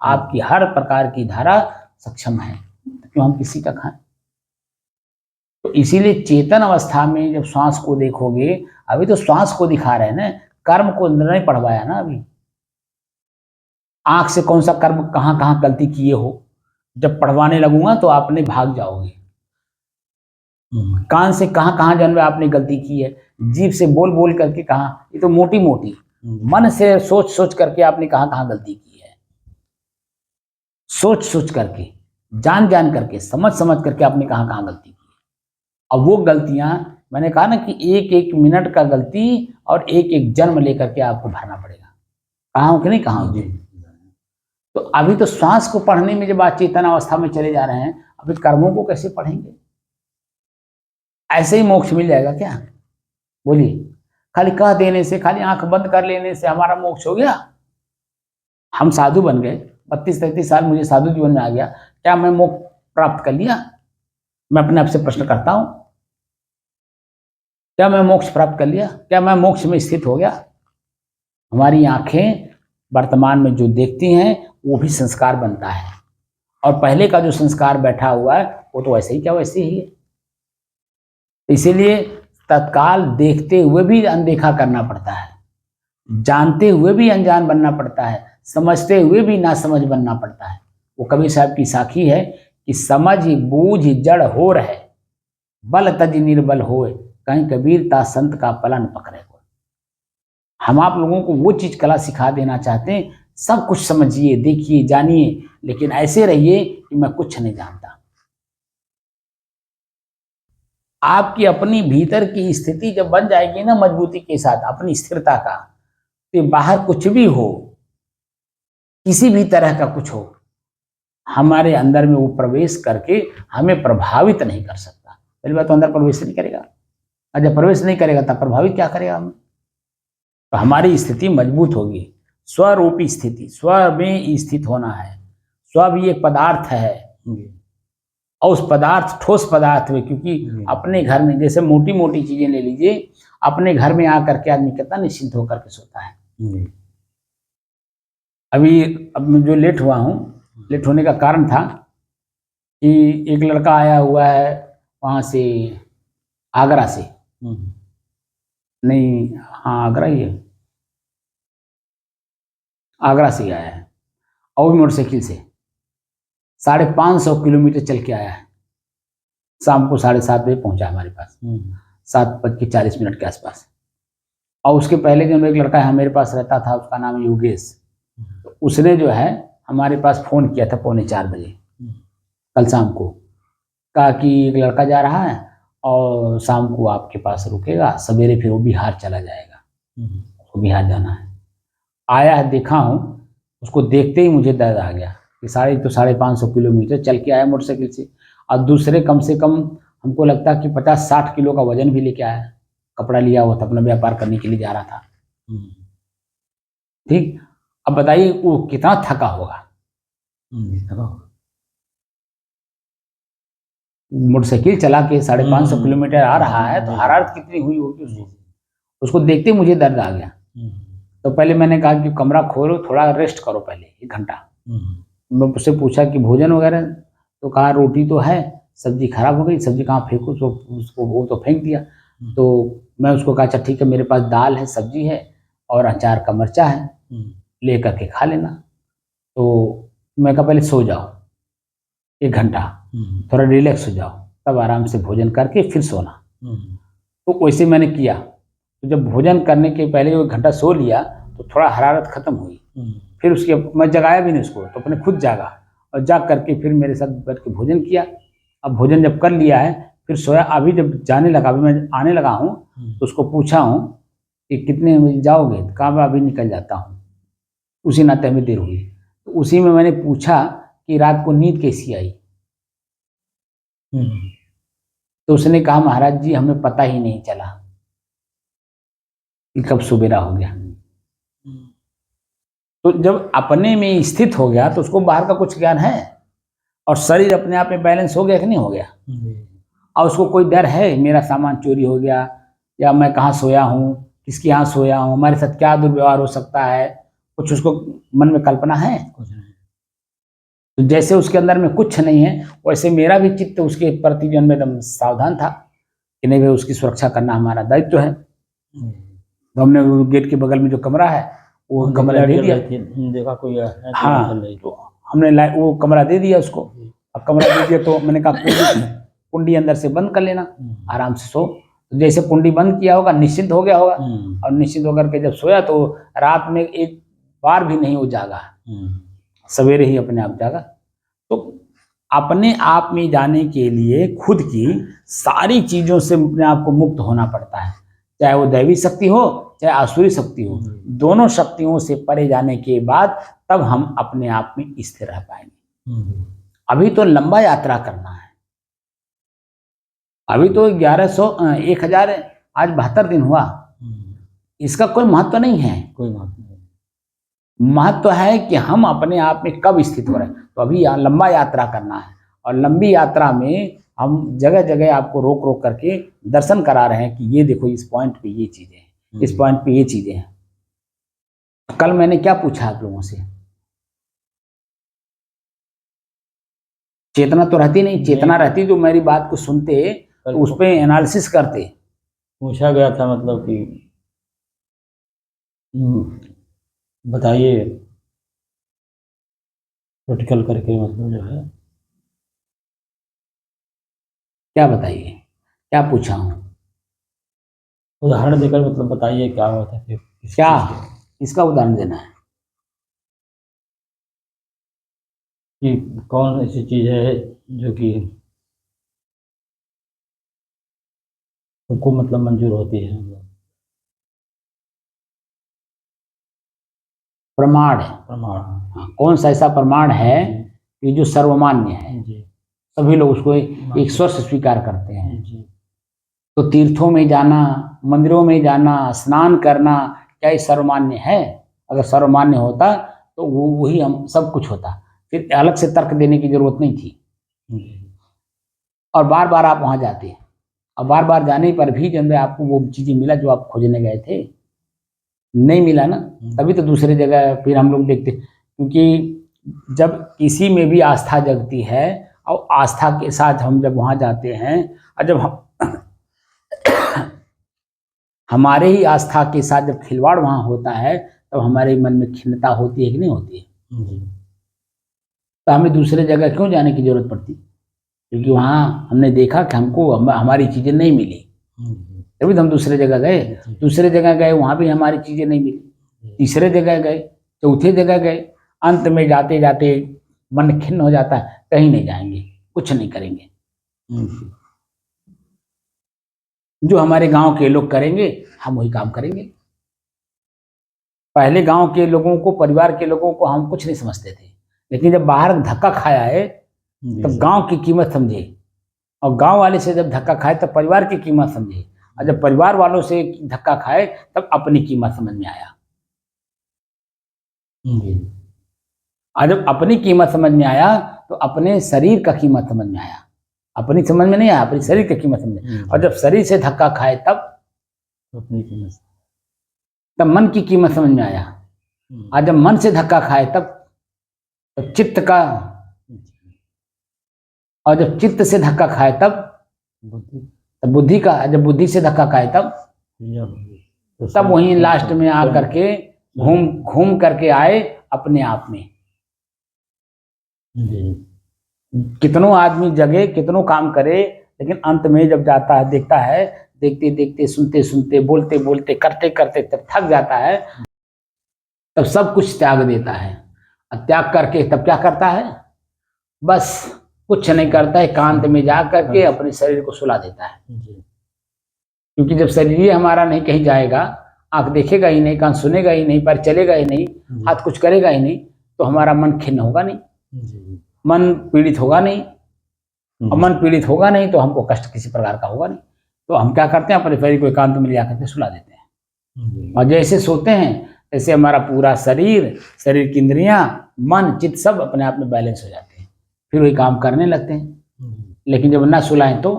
आपकी हर प्रकार की धारा सक्षम है, तो क्यों हम किसी का खाएं? तो इसीलिए चेतन अवस्था में जब श्वास को देखोगे, अभी तो श्वास को दिखा रहे हैं ना, कर्म को नहीं पढ़वाया ना अभी। आंख से कौन सा कर्म कहाँ कहाँ गलती किए हो, जब पढ़वाने लगूंगा तो आपने भाग जाओगे। कान से कहाँ कहाँ जन्म आपने गलती की है, जीभ से बोल बोल करके कहाँ, ये तो मोटी मोटी, मन से सोच सोच करके आपने कहाँ कहाँ गलती की है, सोच सोच करके, जान जान करके, समझ समझ करके आपने कहाँ कहाँ गलती की है। अब वो गलतियां, मैंने कहा ना कि एक एक मिनट का गलती और एक एक जन्म लेकर के आपको भरना पड़ेगा। कहाँ हो कि नहीं, कहाँ हो? तो अभी तो श्वास को पढ़ने में जब आप चेतन अवस्था में चले जा रहे हैं, अभी कर्मों को कैसे पढ़ेंगे? ऐसे ही मोक्ष मिल जाएगा क्या? बोलिए, खाली कह देने से, खाली आंख बंद कर लेने से हमारा मोक्ष हो गया? हम साधु बन गए, 32-33 साल मुझे साधु जीवन में आ गया, क्या मैं मोक्ष प्राप्त कर लिया? मैं अपने आप से प्रश्न करता हूं, क्या मैं मोक्ष प्राप्त कर लिया? क्या मैं मोक्ष में स्थित हो गया? हमारी आंखें वर्तमान में जो देखती हैं वो भी संस्कार बनता है, और पहले का जो संस्कार बैठा हुआ है वो तो वैसे ही क्या वैसे ही है। इसीलिए तत्काल देखते हुए भी अनदेखा करना पड़ता है, जानते हुए भी अनजान बनना पड़ता है, समझते हुए भी नासमझ बनना पड़ता है। वो कबीर साहब की साखी है कि समझ बूझ जड़ हो रहे, बल तज निर्बल होए, कहीं कबीर ता संत का पलन पकड़े को। हम आप लोगों को वो चीज कला सिखा देना चाहते हैं, सब कुछ समझिए, देखिए, जानिए, लेकिन ऐसे रहिए कि मैं कुछ नहीं जानता। आपकी अपनी भीतर की स्थिति जब बन जाएगी ना मजबूती के साथ, अपनी स्थिरता का, तो बाहर कुछ भी हो, किसी भी तरह का कुछ हो, हमारे अंदर में वो प्रवेश करके हमें प्रभावित नहीं कर सकता। पहली बात तो अंदर प्रवेश नहीं करेगा, और जब प्रवेश नहीं करेगा तब प्रभावित क्या करेगा हमें? तो हमारी स्थिति मजबूत होगी। स्वरूपी स्थिति, स्व में स्थित होना है। स्व भी एक पदार्थ है, और उस पदार्थ, ठोस पदार्थ में, क्योंकि अपने घर में, जैसे मोटी मोटी चीजें ले लीजिए, अपने घर में आकर के आदमी कितना निश्चिंत होकर के सोता है। अब मैं जो लेट हुआ हूँ, लेट होने का कारण था कि एक लड़का आया हुआ है वहाँ से, आगरा से, नहीं, हाँ आगरा ही है, आगरा से आया है, और भी मोटरसाइकिल से 550 किलोमीटर चल के आया है। शाम को 7:30 बजे पहुंचा हमारे पास, 7:40 के आसपास। और उसके पहले जो एक लड़का है मेरे पास रहता था, उसका नाम योगेश, तो उसने जो है हमारे पास फ़ोन किया था 3:45 बजे कल शाम को, कहा कि एक लड़का जा रहा है और शाम को आपके पास रुकेगा, सवेरे फिर वो बिहार चला जाएगा, उसको बिहार जाना है। आया है, देखा हूँ, उसको देखते ही मुझे दर्द आ गया कि 550 किलोमीटर चल के आया मोटरसाइकिल से, और दूसरे कम से कम हमको लगता है कि 50-60 किलो का वजन भी लेके आया, कपड़ा लिया हुआ था, अपना व्यापार करने के लिए जा रहा था। ठीक, अब बताइए वो कितना थका होगा। मोटरसाइकिल चला के 550 किलोमीटर आ रहा है, तो हरारत कितनी हुई होगी उसको देखते मुझे दर्द आ गया। तो पहले मैंने कहा कि कमरा खोलो, थोड़ा रेस्ट करो पहले 1 घंटा। मैं उससे पूछा कि भोजन वगैरह, तो कहा रोटी तो है, सब्जी खराब हो गई, सब्जी कहाँ फेंकूँ, तो उसको वो तो फेंक दिया। तो मैं उसको कहा अच्छा ठीक है, मेरे पास दाल है, सब्जी है, और अचार का मिर्चा है, ले करके खा लेना। तो मैं कहा पहले सो जाओ 1 घंटा, थोड़ा रिलैक्स हो जाओ, तब आराम से भोजन करके फिर सोना। तो वैसे मैंने किया। तो जब भोजन करने के पहले 1 घंटा सो लिया तो थोड़ा हरारत खत्म हुई, फिर उसके मैं जगाया भी नहीं उसको, तो अपने खुद जागा और जाग करके फिर मेरे साथ बैठ के भोजन किया। अब भोजन जब कर लिया है फिर सोया। अभी जब जाने लगा, अभी मैं आने लगा हूँ तो उसको पूछा हूँ कि कितने बजे जाओगे, तो कहा मैं अभी निकल जाता हूँ। उसी नाते हमें देर हुई, तो उसी में मैंने पूछा कि रात को नींद कैसी आई। तो उसने कहा महाराज जी हमें पता ही नहीं चला कि कब सुबेरा हो गया। तो जब अपने में स्थित हो गया तो उसको बाहर का कुछ ज्ञान है, और शरीर अपने आप में बैलेंस हो गया कि नहीं हो गया। और उसको कोई डर है मेरा सामान चोरी हो गया, या मैं कहाँ सोया हूँ, किसके यहाँ सोया हूँ, हमारे साथ क्या दुर्व्यवहार हो सकता है, कुछ उसको मन में कल्पना है। तो जैसे उसके अंदर में कुछ नहीं है, वैसे मेरा भी चित्त उसके प्रति जो में एकदम सावधान था कि नहीं भाई उसकी सुरक्षा करना हमारा दायित्व है। तो हमने गेट के बगल में जो कमरा है वो कमरा दे दिया। देखा कोई है तो हाँ, चल रही। तो हमने वो कमरा दे दिया उसको। अब कमरा दे दिया तो मैंने कहा कुंडी अंदर से बंद कर लेना, आराम से सो। तो जैसे कुंडी बंद किया होगा निश्चिंत हो गया होगा, और निश्चिंत होकर के जब सोया तो रात में एक बार भी नहीं वो जागा, सवेरे ही अपने आप जागा। तो अपने आप में जाने के लिए खुद की सारी चीजों से अपने आप को मुक्त होना पड़ता है, चाहे वो दैवी शक्ति हो चाहे आसुरी शक्ति हो। दोनों शक्तियों से परे जाने के बाद तब हम अपने आप में स्थिर रह पाएंगे। अभी तो लंबा यात्रा करना है। अभी तो 1072 आज 72 दिन हुआ, इसका कोई महत्व नहीं है। कोई महत्व नहीं, महत्व है कि हम अपने आप में कब स्थित हो रहे हैं। तो अभी लंबा यात्रा करना है, और लंबी यात्रा में हम जगह जगह आपको रोक रोक करके दर्शन करा रहे हैं कि ये देखो इस पॉइंट पे ये चीजें हैं, इस पॉइंट पे ये चीजें हैं। कल मैंने क्या पूछा आप लोगों से, चेतना तो रहती नहीं, चेतना रहती जो मेरी बात को सुनते तो उस पर एनालिसिस करते। पूछा गया था मतलब कि बताइए प्रैक्टिकल करके, मतलब जो है क्या बताइए, क्या पूछा हूँ, उदाहरण देकर मतलब बताइए क्या हुआ था फिर। क्या इसका उदाहरण देना है कि कौन ऐसी चीज है जो कि सबको मतलब मंजूर होती है। प्रमाण है। प्रमाण। हाँ, कौन सा ऐसा प्रमाण है कि जो सर्वमान्य है, जी। सभी लोग उसको एक स्वर से स्वीकार करते हैं। जी। तो तीर्थों में जाना, मंदिरों में जाना, स्नान करना, क्या ये सर्वमान्य है? अगर सर्वमान्य होता तो वो वही हम सब कुछ होता, फिर अलग से तर्क देने की जरूरत नहीं थी। और बार बार आप वहां जाते, और बार बार जाने पर भी जब आपको वो चीजें मिला जो आप खोजने गए थे, नहीं मिला ना, तभी तो दूसरे जगह फिर हम लोग देखते। क्योंकि जब किसी में भी आस्था जगती है और आस्था के साथ हम जब वहां जाते हैं, और जब हम हमारे ही आस्था के साथ जब खिलवाड़ वहां होता है तब हमारे मन में खिन्नता होती है कि नहीं होती है। तो हमें दूसरे जगह क्यों जाने की जरूरत पड़ती? क्योंकि वहां हमने देखा कि हमको हमारी चीजें नहीं मिली, तभी तो हम दूसरे जगह गए। दूसरे जगह गए वहां भी हमारी चीजें नहीं मिली, तीसरे जगह गए, चौथे जगह गए, अंत में जाते जाते मन खिन्न हो जाता है, कहीं नहीं जाएंगे, कुछ नहीं करेंगे। जो हमारे गांव के लोग करेंगे हम वही काम करेंगे। पहले गांव के लोगों को, परिवार के लोगों को हम कुछ नहीं समझते थे, लेकिन जब बाहर धक्का खाया है तब गांव की कीमत समझे, और गांव वाले से जब धक्का खाए तब परिवार की कीमत समझे, और जब परिवार वालों से धक्का खाए तब अपनी कीमत समझ में आया। और जब अपनी कीमत समझ में आया तो अपने शरीर का कीमत समझ में आया। अपनी समझ में नहीं आया, अपनी शरीर की कीमत समझ में। और जब शरीर से धक्का खाए तब अपनी कीमत, तब मन की कीमत समझ में आया। और जब मन से धक्का खाए तब चित्त का, और जब चित्त से धक्का खाए तब बुद्धि का, जब बुद्धि से धक्का खाए तब वहीं लास्ट में आ करके घूम करके आए अपने आप में। कितनों आदमी जगे, कितनों काम करे, लेकिन अंत में जब जाता है, देखता है, देखते देखते, सुनते सुनते, बोलते बोलते, करते करते तब थक जाता है। तब सब कुछ त्याग देता है। और त्याग करके तब क्या करता है? बस कुछ नहीं करता है, एकांत में जा करके अपने शरीर को सुला देता है। क्योंकि जब शरीर हमारा नहीं कहीं जाएगा, आंख देखेगा ही नहीं, कान सुनेगा ही नहीं, पैर चलेगा ही नहीं, हाथ कुछ करेगा ही नहीं, तो हमारा मन खिन्न होगा नहीं, मन पीड़ित होगा नहीं। और मन पीड़ित होगा नहीं तो हमको कष्ट किसी प्रकार का होगा नहीं। तो हम क्या करते हैं? अपने शरीर को एकांत में ले जाकर के सुला देते हैं। और जैसे सोते हैं ऐसे हमारा पूरा शरीर, शरीर की इंद्रियां, मन, चित्त सब अपने आप में बैलेंस हो जाते हैं, फिर वही काम करने लगते हैं। लेकिन जब ना सुलाएं तो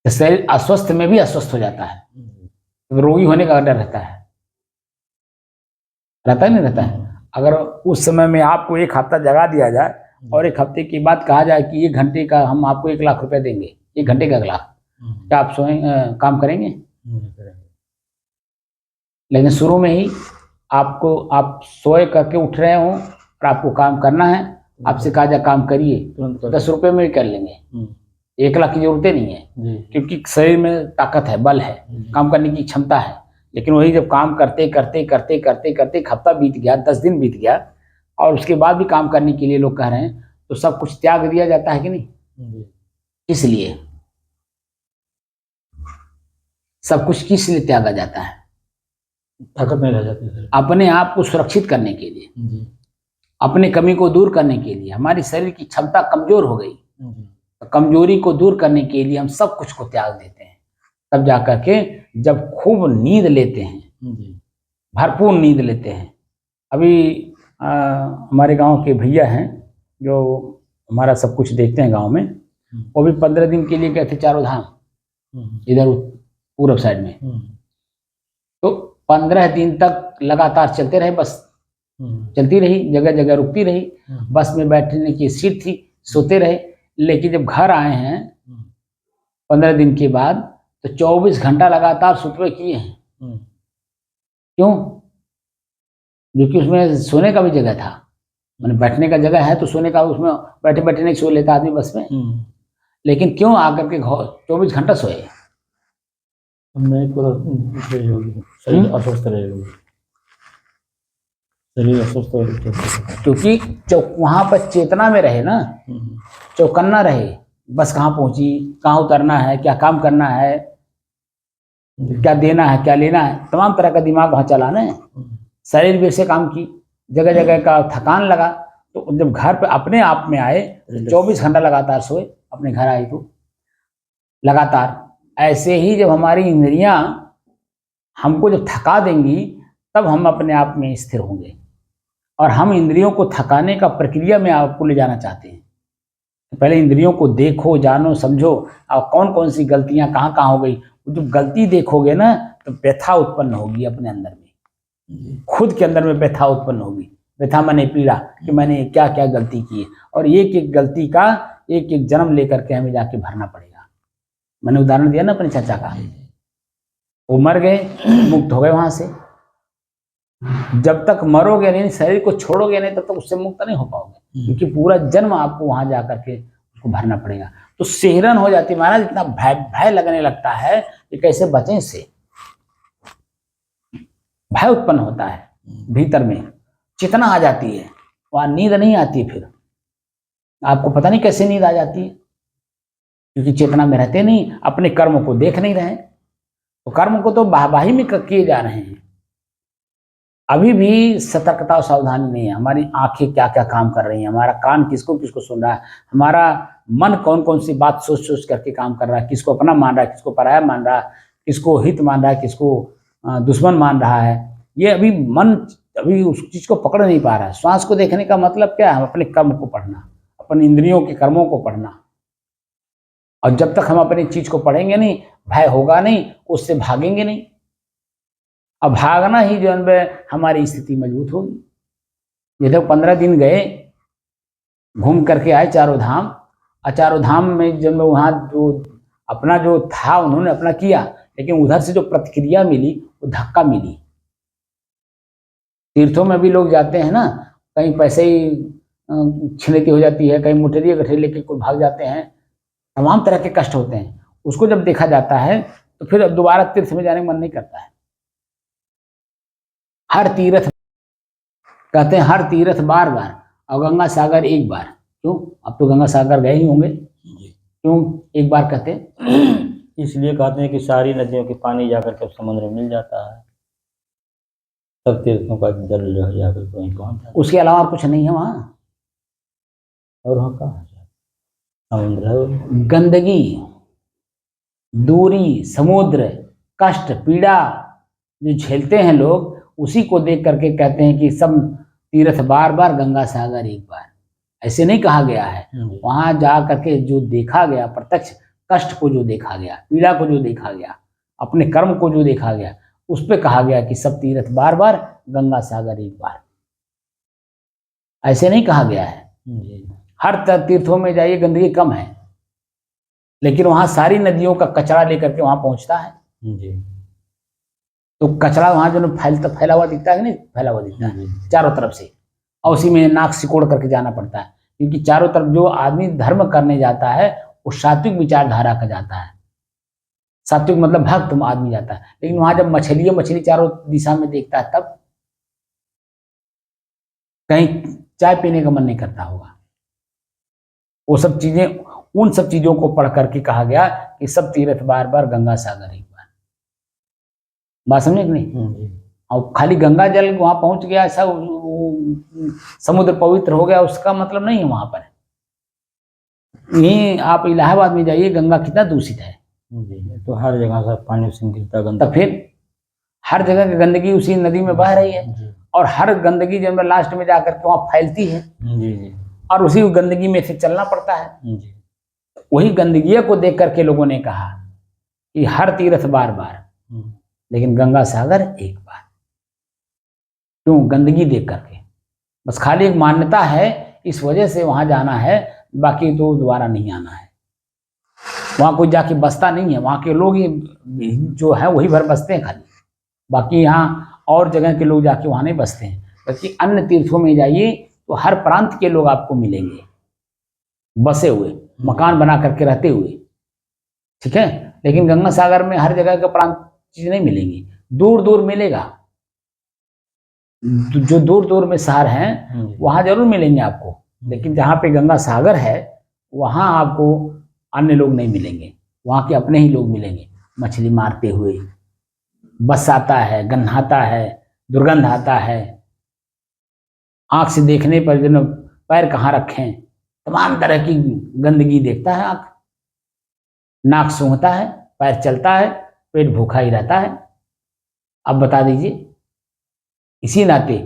शरीर अस्वस्थ में भी अस्वस्थ हो जाता है, तो रोगी होने का डर रहता है, रहता ही नहीं रहता है। अगर उस समय में आपको 1 हफ्ता जगा दिया जाए और 1 हफ्ते के बाद कहा जाए कि 1 घंटे का हम आपको 1 लाख रुपए देंगे, 1 घंटे का 1 लाख, क्या आप काम करेंगे? लेकिन शुरू में ही आप सोए करके उठ रहे हो और आपको काम करना है, आपसे कहा जाए काम करिए, 10 रुपए में भी कर लेंगे। 1 लाख की जरूरत नहीं है, क्योंकि शरीर में ताकत है, बल है, काम करने की क्षमता है। लेकिन वही जब काम करते करते करते करते करते 1 हफ्ता बीत गया, 10 दिन बीत गया, और उसके बाद भी काम करने के लिए लोग कह रहे हैं, तो सब कुछ त्याग दिया जाता है कि नहीं? इसलिए सब कुछ किस लिए त्यागा जाता है? ताकत नहीं रह जाती, अपने आप को सुरक्षित करने के लिए, अपने कमी को दूर करने के लिए। हमारी शरीर की क्षमता कमजोर हो गई, तो कमजोरी को दूर करने के लिए हम सब कुछ को त्याग देते हैं। तब जाकर के जब खूब नींद लेते हैं, भरपूर नींद लेते हैं। अभी हमारे गांव के भैया हैं जो हमारा सब कुछ देखते हैं गांव में, वो भी 15 दिन के लिए गए थे चारों धाम, इधर पूरब साइड में। तो 15 दिन तक लगातार चलते रहे, बस चलती रही, जगह जगह रुकती रही, बस में बैठने की सीट थी, सोते रहे। लेकिन जब घर आए हैं 15 दिन के बाद, तो 24 घंटा लगातार सुतवे किए हैं। क्यों? क्योंकि उसमें सोने का भी जगह था, मैंने बैठने का जगह है तो सोने का, उसमें बैठे बैठे नहीं सो लेता आदमी बस में। लेकिन क्यों आकर के 24 घंटा सोए? नहीं, पूरा शरीर अस्वस्थ रहेगा, शरीर अस्वस्थ रहेगा। क्योंकि वहां पर चेतना में रहे ना, चौकन्ना रहे, बस कहाँ पहुंची, कहाँ उतरना है, क्या काम करना है, क्या देना है, क्या लेना है, तमाम तरह का दिमाग वहां चलाना है। शरीर भी ऐसे काम की, जगह जगह का थकान लगा। तो जब घर पे अपने आप में आए, 24 घंटा लगातार सोए, अपने घर आए तो लगातार। ऐसे ही जब हमारी इंद्रियां हमको जब थका देंगी, तब हम अपने आप में स्थिर होंगे। और हम इंद्रियों को थकाने का प्रक्रिया में आपको ले जाना चाहते हैं। तो पहले इंद्रियों को देखो, जानो, समझो, और कौन कौन सी गलतियां कहाँ कहाँ हो गई। जब गलती देखोगे ना, तो व्यथा उत्पन्न होगी अपने अंदर में, खुद के अंदर में व्यथा उत्पन्न होगी। व्यथा माने पीड़ा, कि मैंने क्या क्या गलती की है, और एक एक गलती का एक एक जन्म लेकर के हमें जाके भरना पड़ेगा। मैंने उदाहरण दिया ना अपने चाचा का, वो मर गए, मुक्त हो गए वहां से। जब तक मरोगे नहीं, शरीर को छोड़ोगे नहीं, तब तक उससे मुक्त नहीं हो पाओगे, क्योंकि पूरा जन्म आपको वहां जाकर के उसको भरना पड़ेगा। तो सिहरन हो जाती है, महाराज इतना भय लगने लगता है कि कैसे बचें इससे। भय उत्पन्न होता है भीतर में, चेतना आ जाती है, वहां नींद नहीं आती। फिर आपको पता नहीं कैसे नींद आ जाती है, क्योंकि चेतना में रहते नहीं, अपने कर्म को देख नहीं रहे। तो कर्म को तो वाहवाही में किए जा रहे हैं। अभी भी सतर्कता और सावधानी नहीं है। हमारी आंखें क्या क्या काम कर रही हैं, हमारा कान किसको किसको सुन रहा है, हमारा मन कौन कौन सी बात सोच सोच करके काम कर रहा है, किसको अपना मान रहा है, किसको पराया मान रहा है, किसको हित मान रहा है, किसको दुश्मन मान रहा है। ये अभी मन अभी उस चीज को पकड़ नहीं पा रहा है। श्वास को देखने का मतलब क्या है? अपने कर्म को पढ़ना, अपने इंद्रियों के कर्मों को पढ़ना। और जब तक हम अपनी चीज को पढ़ेंगे नहीं, भय होगा नहीं, उससे भागेंगे नहीं। अब भागना ही जो है हमारी स्थिति मजबूत होगी। ये तो 15 दिन गए, घूम करके आए चारों धाम, और चारों धाम में जब वहाँ जो अपना जो था उन्होंने अपना किया, लेकिन उधर से जो प्रतिक्रिया मिली वो धक्का मिली। तीर्थों में भी लोग जाते हैं ना, कहीं पैसे ही छिनैती हो जाती है, कहीं मुठरिया गठरी लेके कोई भाग जाते हैं, तमाम तरह के कष्ट होते हैं। उसको जब देखा जाता है तो फिर दोबारा तीर्थ में जाने का मन नहीं करता है। हर तीर्थ कहते हैं, हर तीर्थ बार बार और गंगा सागर एक बार। क्यों? अब तो गंगा सागर गए ही होंगे, जी। क्यों एक बार कहते हैं? इसलिए कहते हैं कि सारी नदियों के पानी जाकर के समुद्र में मिल जाता है, सब तीर्थों का जल जो है जाकर के वहीं पहुंच जाता उसके अलावा और कुछ नहीं है वहाँ। है। और वहाँ कहाँ है? समुद्र है वो। गंदगी, दूरी, समुद्र, कष्ट, पीड़ा जो झेलते हैं लोग, उसी को देख करके कहते हैं कि सब तीर्थ बार बार, गंगा सागर एक बार। ऐसे नहीं कहा गया है। जी। वहां जा करके जो देखा गया, प्रत्यक्ष कष्ट को जो देखा गया, पीड़ा को जो देखा गया, अपने कर्म को जो देखा गया, उस पे कहा गया कि सब तीर्थ बार बार, गंगा सागर एक बार। ऐसे नहीं कहा गया है। जी। हर तीर्थों में जाइए, गंदगी कम है, लेकिन वहां सारी नदियों का कचरा लेकर के वहां पहुंचता है, जी। तो कचरा वहां जो फैला हुआ दिखता है कि नहीं, फैला हुआ दिखता है जी। चारों तरफ से, और उसी में नाक सिकोड़ करके जाना पड़ता है, क्योंकि चारों तरफ जो आदमी धर्म करने जाता है वो सात्विक विचारधारा का जाता है। सात्विक मतलब भक्त आदमी जाता है, लेकिन वहां जब मछली चारों दिशा में देखता है, तब कहीं चाय पीने का मन नहीं करता होगा। वो सब चीजें, उन सब चीजों को पढ़ करके कहा गया कि सब तीर्थ बार बार, गंगा सागर एक बार। बात समझे कि नहीं? जी। और खाली गंगा जल वहां पहुंच गया, ऐसा समुद्र पवित्र हो गया, उसका मतलब नहीं है वहां पर। यहीं आप इलाहाबाद में जाइए, गंगा कितना दूषित है। जी। तो हर जगह से पानी उसी में गिरता, गंदा। तो फिर हर जगह की गंदगी उसी नदी में बह रही है, जी। और हर गंदगी जब लास्ट में जाकर के वहां फैलती है, जी। जी। और उसी गंदगी में से चलना पड़ता है। जी। वही गंदगी को देख करके लोगों ने कहा कि हर तीर्थ बार बार, लेकिन गंगा सागर एक बार। क्यों? गंदगी देख करके, बस खाली एक मान्यता है, इस वजह से वहां जाना है, बाकी तो दोबारा नहीं आना है। वहां कोई जाके बसता नहीं है, वहां के लोग जो है वही भर बसते हैं खाली, बाकी यहाँ और जगह के लोग जाके वहां नहीं बसते हैं। बल्कि अन्य तीर्थों में जाइए तो हर प्रांत के लोग आपको मिलेंगे, बसे हुए, मकान बना करके रहते हुए, ठीक है। लेकिन गंगा सागर में हर जगह का प्रांत चीज नहीं मिलेंगी, दूर दूर मिलेगा। जो दूर दूर में शहर हैं वहां जरूर मिलेंगे आपको, लेकिन जहाँ पे गंगा सागर है वहां आपको अन्य लोग नहीं मिलेंगे, वहां के अपने ही लोग मिलेंगे। मछली मारते हुए, बस आता है, गन्हाता है, दुर्गंध आता है, आंख से देखने पर जो पैर कहाँ रखें, तमाम तरह की गंदगी देखता है आंख, नाक सूंघता है, पैर चलता है, पेट भूखा ही रहता है। अब बता दीजिए, इसी नाते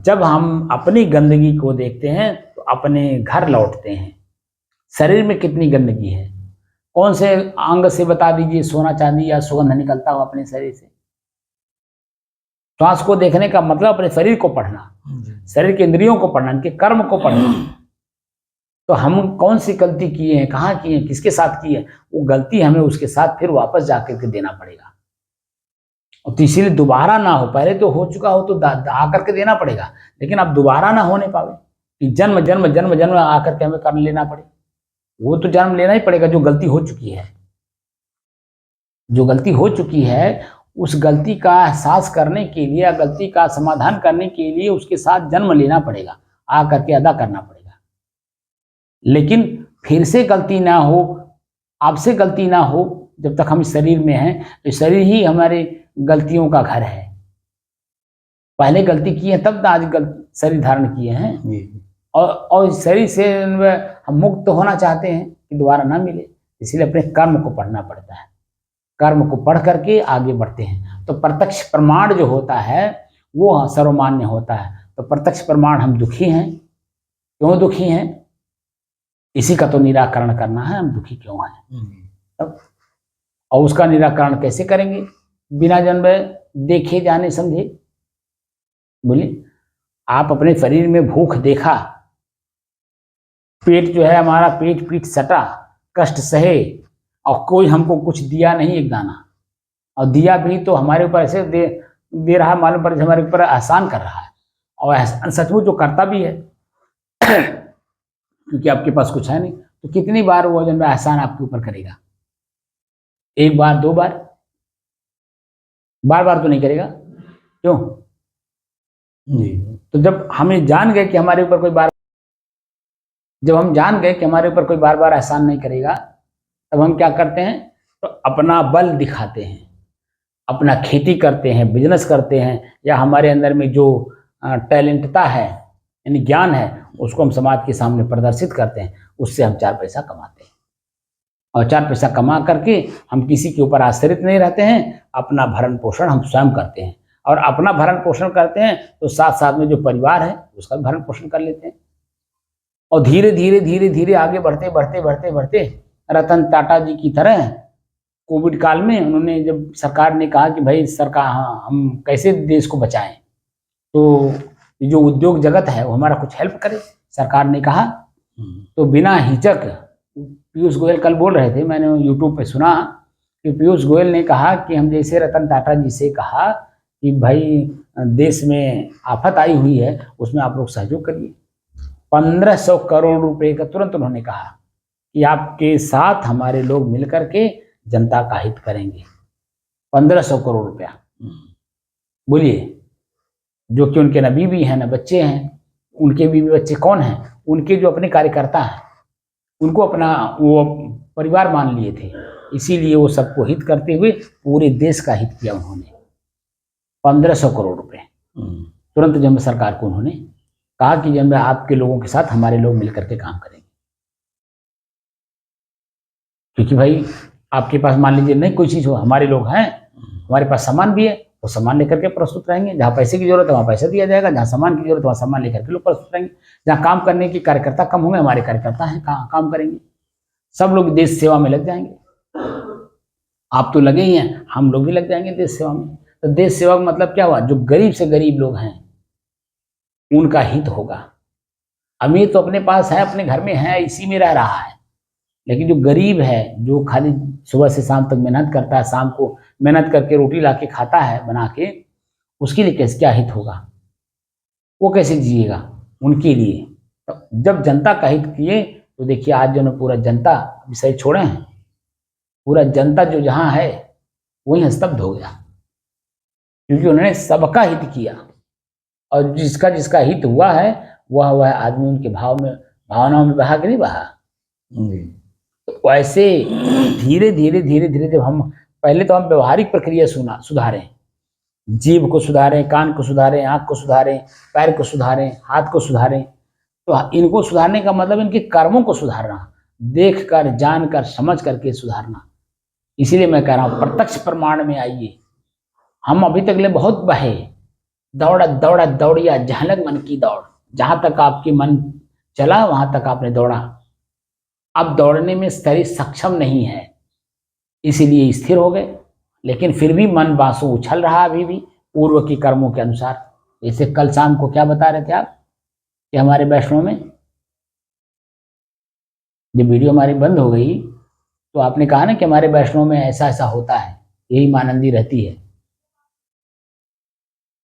जब हम अपनी गंदगी को देखते हैं तो अपने घर लौटते हैं। शरीर में कितनी गंदगी है, कौन से अंग से बता दीजिए सोना चांदी या सुगंध निकलता हो अपने शरीर से। श्वास को देखने का मतलब अपने शरीर को पढ़ना, शरीर के इंद्रियों को पढ़ना, इनके कर्म को पढ़ना। तो हम कौन सी गलती किए हैं, कहाँ किए हैं, किसके साथ किए हैं, वो गलती हमें उसके साथ फिर वापस जाकर के देना पड़ेगा। और तो इसीलिए दोबारा ना हो, पहले तो हो चुका हो तो आकर के देना पड़ेगा, लेकिन अब दोबारा ना होने पावे कि जन्म जन्म जन्म जन्म आकर के हमें कर्म लेना पड़े, वो तो जन्म लेना ही पड़ेगा। जो गलती हो चुकी है, जो गलती हो चुकी है, उस गलती का एहसास करने के लिए या गलती का समाधान करने के लिए उसके साथ जन्म लेना पड़ेगा, आकर के अदा करना पड़ेगा। लेकिन फिर से गलती ना हो, आपसे गलती ना हो, जब तक हम इस शरीर में हैं तो शरीर ही हमारे गलतियों का घर है। पहले गलती की है तब आज शरीर धारण किए हैं, और शरीर से हम मुक्त होना चाहते हैं कि दोबारा ना मिले, इसलिए अपने कर्म को पढ़ना पड़ता है। कर्म को पढ़ करके आगे बढ़ते हैं। तो प्रत्यक्ष प्रमाण जो होता है वो सर्वमान्य होता है। तो प्रत्यक्ष प्रमाण हम दुखी हैं, क्यों दुखी हैं, इसी का तो निराकरण करना है, हम दुखी क्यों हैं तब। और उसका निराकरण कैसे करेंगे, बिना जन्म देखे जाने समझे। बोलिए, आप अपने शरीर में भूख देखा, पेट जो है हमारा, पेट पीठ सटा, कष्ट सहे, और कोई हमको कुछ दिया नहीं एक दाना, और दिया भी तो हमारे ऊपर ऐसे दे रहा है, मालूम पड़े हमारे ऊपर एहसान कर रहा है, और एहसान सचमुच जो करता भी है क्योंकि आपके पास कुछ है नहीं, तो कितनी बार वो जन्म एहसान आपके ऊपर करेगा, एक बार दो बार, बार बार तो नहीं करेगा। क्यों? जी तो जब हमें जान गए कि हमारे ऊपर कोई जब हम जान गए कि हमारे ऊपर कोई बार बार एहसान नहीं करेगा, तब हम क्या करते हैं, तो अपना बल दिखाते हैं, अपना खेती करते हैं, बिजनेस करते हैं, या हमारे अंदर में जो टैलेंटता है यानी ज्ञान है उसको हम समाज के सामने प्रदर्शित करते हैं, उससे हम 4 पैसा कमाते हैं। और 4 पैसा कमा करके हम किसी के ऊपर आश्रित नहीं रहते हैं, अपना भरण पोषण हम स्वयं करते हैं। और अपना भरण पोषण करते हैं तो साथ साथ में जो परिवार है उसका भरण पोषण कर लेते हैं। और धीरे धीरे धीरे धीरे आगे बढ़ते बढ़ते बढ़ते बढ़ते रतन टाटा जी की तरह कोविड काल में उन्होंने, जब सरकार ने कहा कि भाई सरकार, हाँ, हम कैसे देश को बचाएं, तो जो उद्योग जगत है वो हमारा कुछ हेल्प करे, सरकार ने कहा। तो बिना हिचक पीयूष गोयल कल बोल रहे थे, मैंने यूट्यूब पे सुना कि पीयूष गोयल ने कहा कि हम जैसे रतन टाटा जी से कहा कि भाई देश में आफत आई हुई है, उसमें आप लोग सहयोग करिए। 1500 करोड़ रुपए का तुरंत उन्होंने कहा कि आपके साथ हमारे लोग मिलकर के जनता का हित करेंगे। 1500 करोड़ रुपया, बोलिए, जो कि उनके न बीवी हैं न बच्चे हैं। उनके बीवी बच्चे कौन हैं? उनके जो अपने कार्यकर्ता हैं, उनको अपना वो परिवार मान लिए थे, इसीलिए वो सबको हित करते हुए पूरे देश का हित किया उन्होंने। 1500 करोड़ रुपए तुरंत जब सरकार को उन्होंने कहा कि जब आपके लोगों के साथ हमारे लोग मिलकर के काम करेंगे, क्योंकि भाई आपके पास मान लीजिए नहीं कोई चीज हो, हमारे लोग हैं, हमारे पास सामान भी है, तो सामान लेकर के प्रस्तुत रहेंगे। जहाँ पैसे की जरूरत है वहाँ पैसा दिया जाएगा, जहाँ सामान की जरूरत है वहाँ सामान लेकर के लोग प्रस्तुत रहेंगे। जहाँ काम करने के कार्यकर्ता कम होंगे, हमारे कार्यकर्ता हैं, काम करेंगे। सब लोग देश सेवा में लग जाएंगे। आप तो लगे ही हैं, हम लोग भी लग जाएंगे देश सेवा में। तो देश सेवा का मतलब क्या हुआ? जो गरीब से गरीब लोग हैं उनका हित होगा। अमीर तो अपने पास है, अपने घर में है, इसी में रह रहा है, लेकिन जो गरीब है, जो खाली सुबह से शाम तक मेहनत करता है, शाम को मेहनत करके रोटी ला के खाता है बना के, उसके लिए कैसे क्या हित होगा? वो कैसे जिएगा? उनके लिए तो जब जनता का हित किए, तो देखिए आज जो पूरा जनता विषय छोड़े हैं, पूरा जनता जो जहाँ है वही स्तब्ध हो गया, क्योंकि उन्होंने सबका हित किया। और जिसका जिसका हित हुआ है वह आदमी उनके भावनाओं में बहा के नहीं बहा। तो वैसे धीरे धीरे धीरे धीरे जब हम पहले तो हम व्यवहारिक प्रक्रिया सुधारें, जीभ को सुधारें, कान को सुधारें, आँख को सुधारें, पैर को सुधारें, हाथ को सुधारें। तो इनको सुधारने का मतलब इनके कर्मों को सुधारना, देख कर जान कर समझ करके सुधारना। इसीलिए मैं कह रहा हूँ प्रत्यक्ष प्रमाण में आइए। हम अभी तक ले बहुत बहे, दौड़ा दौड़ा दौड़िया झलक मन की दौड़, जहाँ तक आपकी मन चला वहाँ तक आपने दौड़ा। अब दौड़ने में शरीर सक्षम नहीं है, इसीलिए स्थिर हो गए, लेकिन फिर भी मन बांसु उछल रहा अभी भी पूर्व के कर्मों के अनुसार। जैसे कल शाम को क्या बता रहे थे आप कि हमारे वैष्णव में जब वीडियो हमारी बंद हो गई तो आपने कहा ना कि हमारे वैष्णव में ऐसा ऐसा होता है, यही मानंदी रहती है,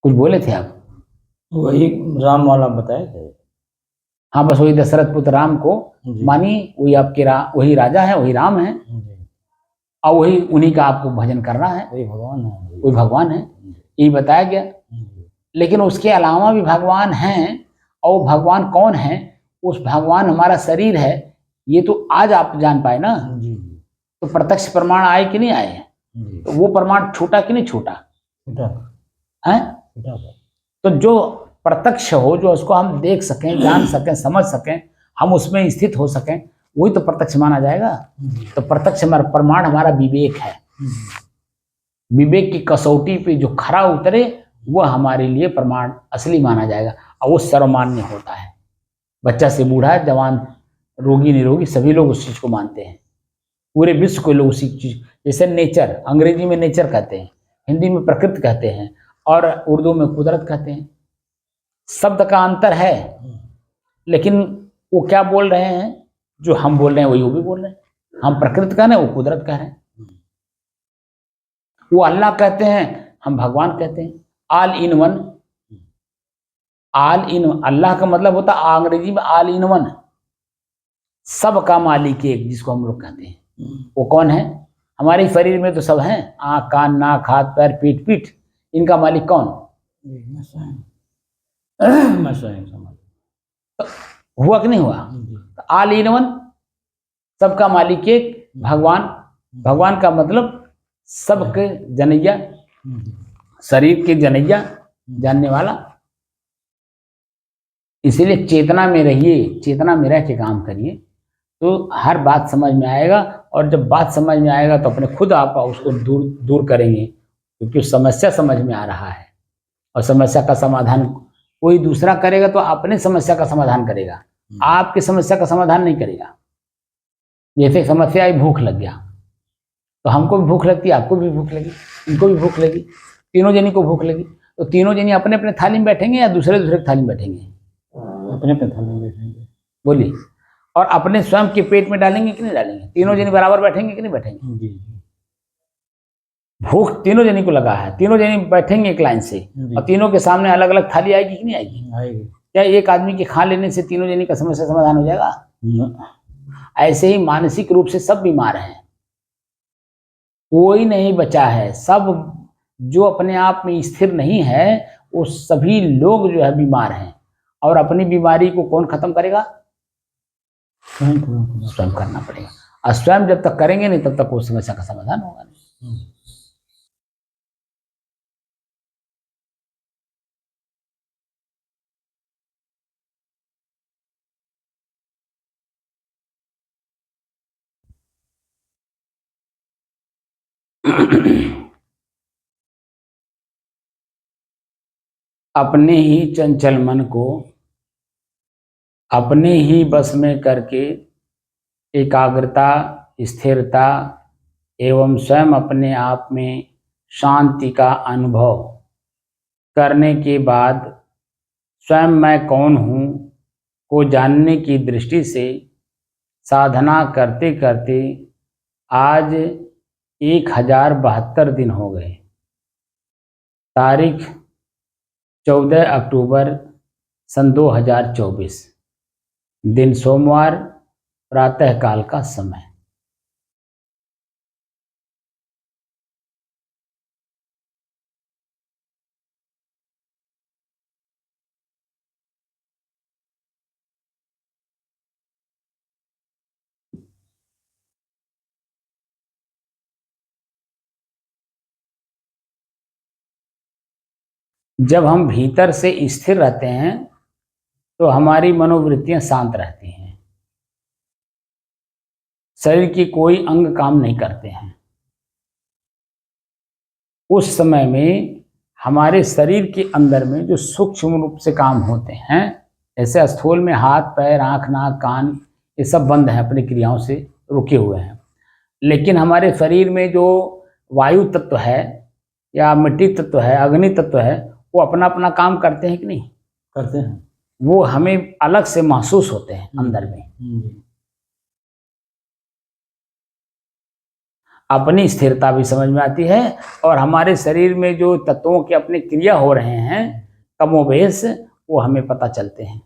कुछ बोले थे आप? वही राम वाला बताए थे। हाँ, बस वही दशरथ पुत्र राम को मानी, वही आपके वही राजा है, वही राम है, और वही उन्हीं का आपको भजन करना है, वही भगवान है, वही भगवान है, यही बताया गया। लेकिन उसके अलावा भी भगवान हैं, और भगवान कौन है? उस भगवान हमारा शरीर है, ये तो आज आप जान पाए ना। तो प्रत्यक्ष प्रमाण आए कि नहीं आए? तो वो प्रमाण छूटा कि नहीं छूटा है? तो जो प्रत्यक्ष हो, जो उसको हम देख सकें, जान सकें, समझ सकें, हम उसमें स्थित हो सकें, वही तो प्रत्यक्ष माना जाएगा। तो प्रत्यक्ष प्रमाण हमारा विवेक है। विवेक की कसौटी पे जो खरा उतरे वह हमारे लिए प्रमाण असली माना जाएगा, और वो सर्वमान्य होता है। बच्चा से बूढ़ा, जवान, रोगी निरोगी, सभी लोग उस चीज को मानते हैं। पूरे विश्व के लोग उसी चीज, जैसे नेचर, अंग्रेजी में नेचर कहते हैं, हिंदी में प्रकृति कहते हैं, और उर्दू में कुदरत कहते हैं। शब्द का अंतर है, लेकिन वो क्या बोल रहे हैं? जो हम बोल रहे हैं वही वो भी बोल रहे हैं। हम प्रकृति कह रहे हैं, वो कुदरत कह रहे हैं। वो अल्लाह कहते हैं, हम भगवान कहते हैं। All in one, all in, Allah का मतलब होता है अंग्रेजी में ऑल इन वन, सब का मालिक एक, जिसको हम लोग कहते हैं। वो कौन है? हमारे शरीर में तो सब हैं, आँख, कान, नाक, हाथ, पैर, पीठ, इनका मालिक कौन? मैं स्वयं समझ। हुआ कि नहीं हुआ? ऑल इन वन, सबका मालिक एक भगवान। भगवान का मतलब सबके जनैया, शरीर के जनैया, जानने वाला। इसीलिए चेतना में रहिए, चेतना में रह के काम करिए तो हर बात समझ में आएगा। और जब बात समझ में आएगा तो अपने खुद आप उसको दूर करेंगे, क्योंकि समस्या समझ में आ रहा है। और समस्या का समाधान कोई दूसरा करेगा तो अपने समस्या का समाधान करेगा, आपकी समस्या का समाधान नहीं करेगा। जैसे समस्या आई, भूख लग गया, तो हमको भी भूख लगती है, आपको भी भूख लगी, इनको भी भूख लगी, तीनों जनी को भूख लगी, तो तीनों जनी अपने अपने थाली में बैठेंगे या दूसरे दूसरे थाली में बैठेंगे? अपने पे थाली में बैठेंगे। बोलिए। और अपने स्वयं के पेट में डालेंगे कि नहीं डालेंगे? तीनों जनी बराबर बैठेंगे कि नहीं बैठेंगे? जी। भूख तीनों जनी को लगा है, तीनों जनी बैठेंगे एक लाइन से, और तीनों के सामने अलग अलग थाली आएगी कि नहीं आएगी? आएगी। क्या एक आदमी के खा लेने से तीनों जनी का समस्या समाधान हो जाएगा? ऐसे ही मानसिक रूप से सब बीमार हैं, कोई नहीं बचा है। सब जो अपने आप में स्थिर नहीं है वो सभी लोग जो है बीमार हैं। और अपनी बीमारी को कौन खत्म करेगा? स्वयं करना पड़ेगा। और स्वयं जब तक करेंगे नहीं तब तक वो समस्या का समाधान होगा नहीं। अपने ही चंचल मन को अपने ही बस में करके एकाग्रता, स्थिरता एवं स्वयं अपने आप में शांति का अनुभव करने के बाद स्वयं मैं कौन हूँ को जानने की दृष्टि से साधना करते करते आज 1072 दिन हो गए। तारीख 14 अक्टूबर सन 2024, दिन सोमवार, प्रातः काल का समय। जब हम भीतर से स्थिर रहते हैं तो हमारी मनोवृत्तियां शांत रहती हैं, शरीर की कोई अंग काम नहीं करते हैं। उस समय में हमारे शरीर के अंदर में जो सूक्ष्म रूप से काम होते हैं, ऐसे स्थूल में हाथ पैर आँख नाक कान ये सब बंद हैं, अपनी क्रियाओं से रुके हुए हैं। लेकिन हमारे शरीर में जो वायु तत्व है या मिट्टी तत्व है, अग्नि तत्व है, वो अपना अपना काम करते हैं कि नहीं? करते हैं। वो हमें अलग से महसूस होते हैं अंदर में। अपनी स्थिरता भी समझ में आती है और हमारे शरीर में जो तत्वों के अपने क्रिया हो रहे हैं कमोबेश, वो हमें पता चलते हैं।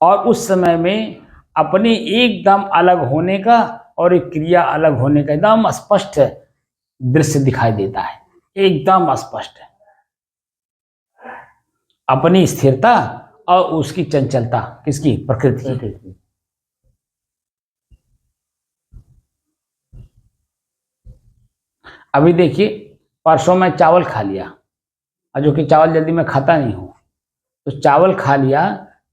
और उस समय में अपने एकदम अलग होने का और एक क्रिया अलग होने का एकदम स्पष्ट दृश्य दिखाई देता है, एकदम स्पष्ट। अपनी स्थिरता और उसकी चंचलता, किसकी? प्रकृति की। अभी देखिए, परसों मैं चावल खा लिया, और जो कि चावल जल्दी मैं खाता नहीं हूँ, तो चावल खा लिया,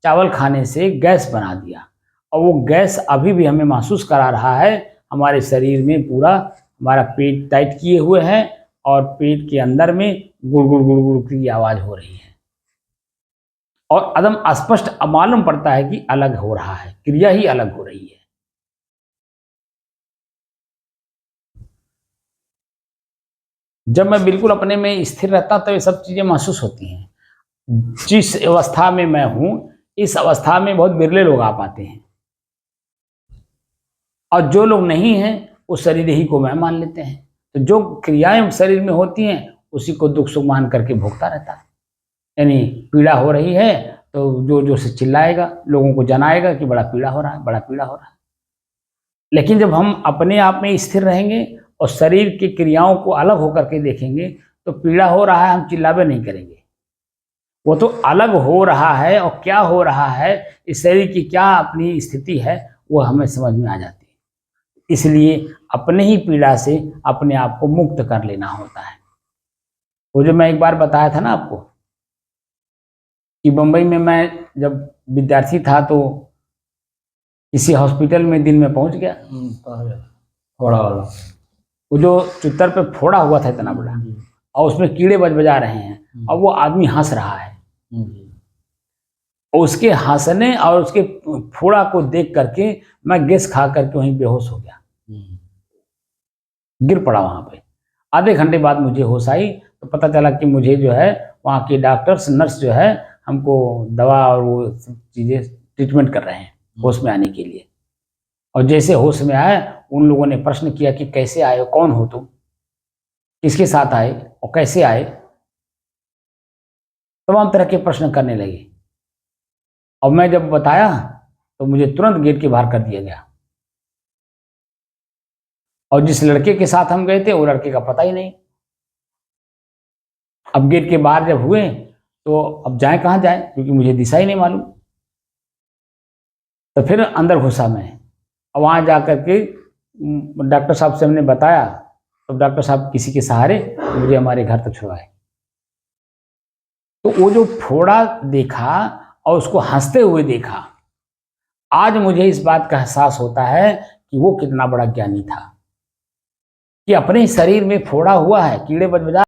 चावल खाने से गैस बना दिया, और वो गैस अभी भी हमें महसूस करा रहा है। हमारे शरीर में पूरा हमारा पेट टाइट किए हुए है और पेट के अंदर में गुड़गुड़ गुड़गुड़ की आवाज हो रही है, और एकदम स्पष्ट मालूम पड़ता है कि अलग हो रहा है, क्रिया ही अलग हो रही है। जब मैं बिल्कुल अपने में स्थिर रहता तो ये सब चीजें महसूस होती हैं। जिस अवस्था में मैं हूं, इस अवस्था में बहुत बिरले लोग आ पाते हैं, और जो लोग नहीं हैं वो शरीर ही को मैं मान लेते हैं। तो जो क्रियाएं शरीर में होती हैं उसी को दुख सुख मान करके भोगता रहता है। यानी पीड़ा हो रही है तो जो जो से चिल्लाएगा, लोगों को जनाएगा कि बड़ा पीड़ा हो रहा है, बड़ा पीड़ा हो रहा है। लेकिन जब हम अपने आप में स्थिर रहेंगे और शरीर की क्रियाओं को अलग होकर के देखेंगे तो पीड़ा हो रहा है, हम चिल्लावे नहीं करेंगे, वो तो अलग हो रहा है, और क्या हो रहा है, इस शरीर की क्या अपनी स्थिति है, वो हमें समझ में आ जाती है। इसलिए अपने ही पीड़ा से अपने आप को मुक्त कर लेना होता है। वो जो मैं एक बार बताया था ना आपको कि बम्बई में मैं जब विद्यार्थी था तो किसी हॉस्पिटल में दिन में पहुंच गया, थोड़ा वाला वो जो चुत्तर पे फोड़ा हुआ था इतना बड़ा, और उसमें कीड़े बजा रहे हैं, और वो आदमी हंस रहा है। और उसके हंसने और उसके फोड़ा को देख करके मैं गैस खा करके वहीं बेहोश हो गया, गिर पड़ा वहां पे। आधे घंटे बाद मुझे होश आई तो पता चला कि मुझे जो है वहाँ के डॉक्टर्स नर्स जो है हमको दवा और वो सब चीज़ें ट्रीटमेंट कर रहे हैं होश में आने के लिए। और जैसे होश में आए उन लोगों ने प्रश्न किया कि कैसे आए हो, कौन हो तुम, किसके साथ आए और कैसे आए, तमाम तरह के प्रश्न करने लगे। और मैं जब बताया तो मुझे तुरंत गेट के बाहर कर दिया गया, और जिस लड़के के साथ हम गए थे वो लड़के का पता ही नहीं। अब गेट के बाहर जब हुए तो अब जाए कहाँ जाए, क्योंकि मुझे दिशा ही नहीं मालूम। तो फिर अंदर घुसा मैं, और वहाँ जा कर के डॉक्टर साहब से हमने बताया, तो डॉक्टर साहब किसी के सहारे मुझे हमारे घर तक छुड़वाए। तो वो जो फोड़ा देखा और उसको हंसते हुए देखा, आज मुझे इस बात का एहसास होता है कि वो कितना बड़ा ज्ञानी था कि अपने ही शरीर में फोड़ा हुआ है, कीड़े बजा।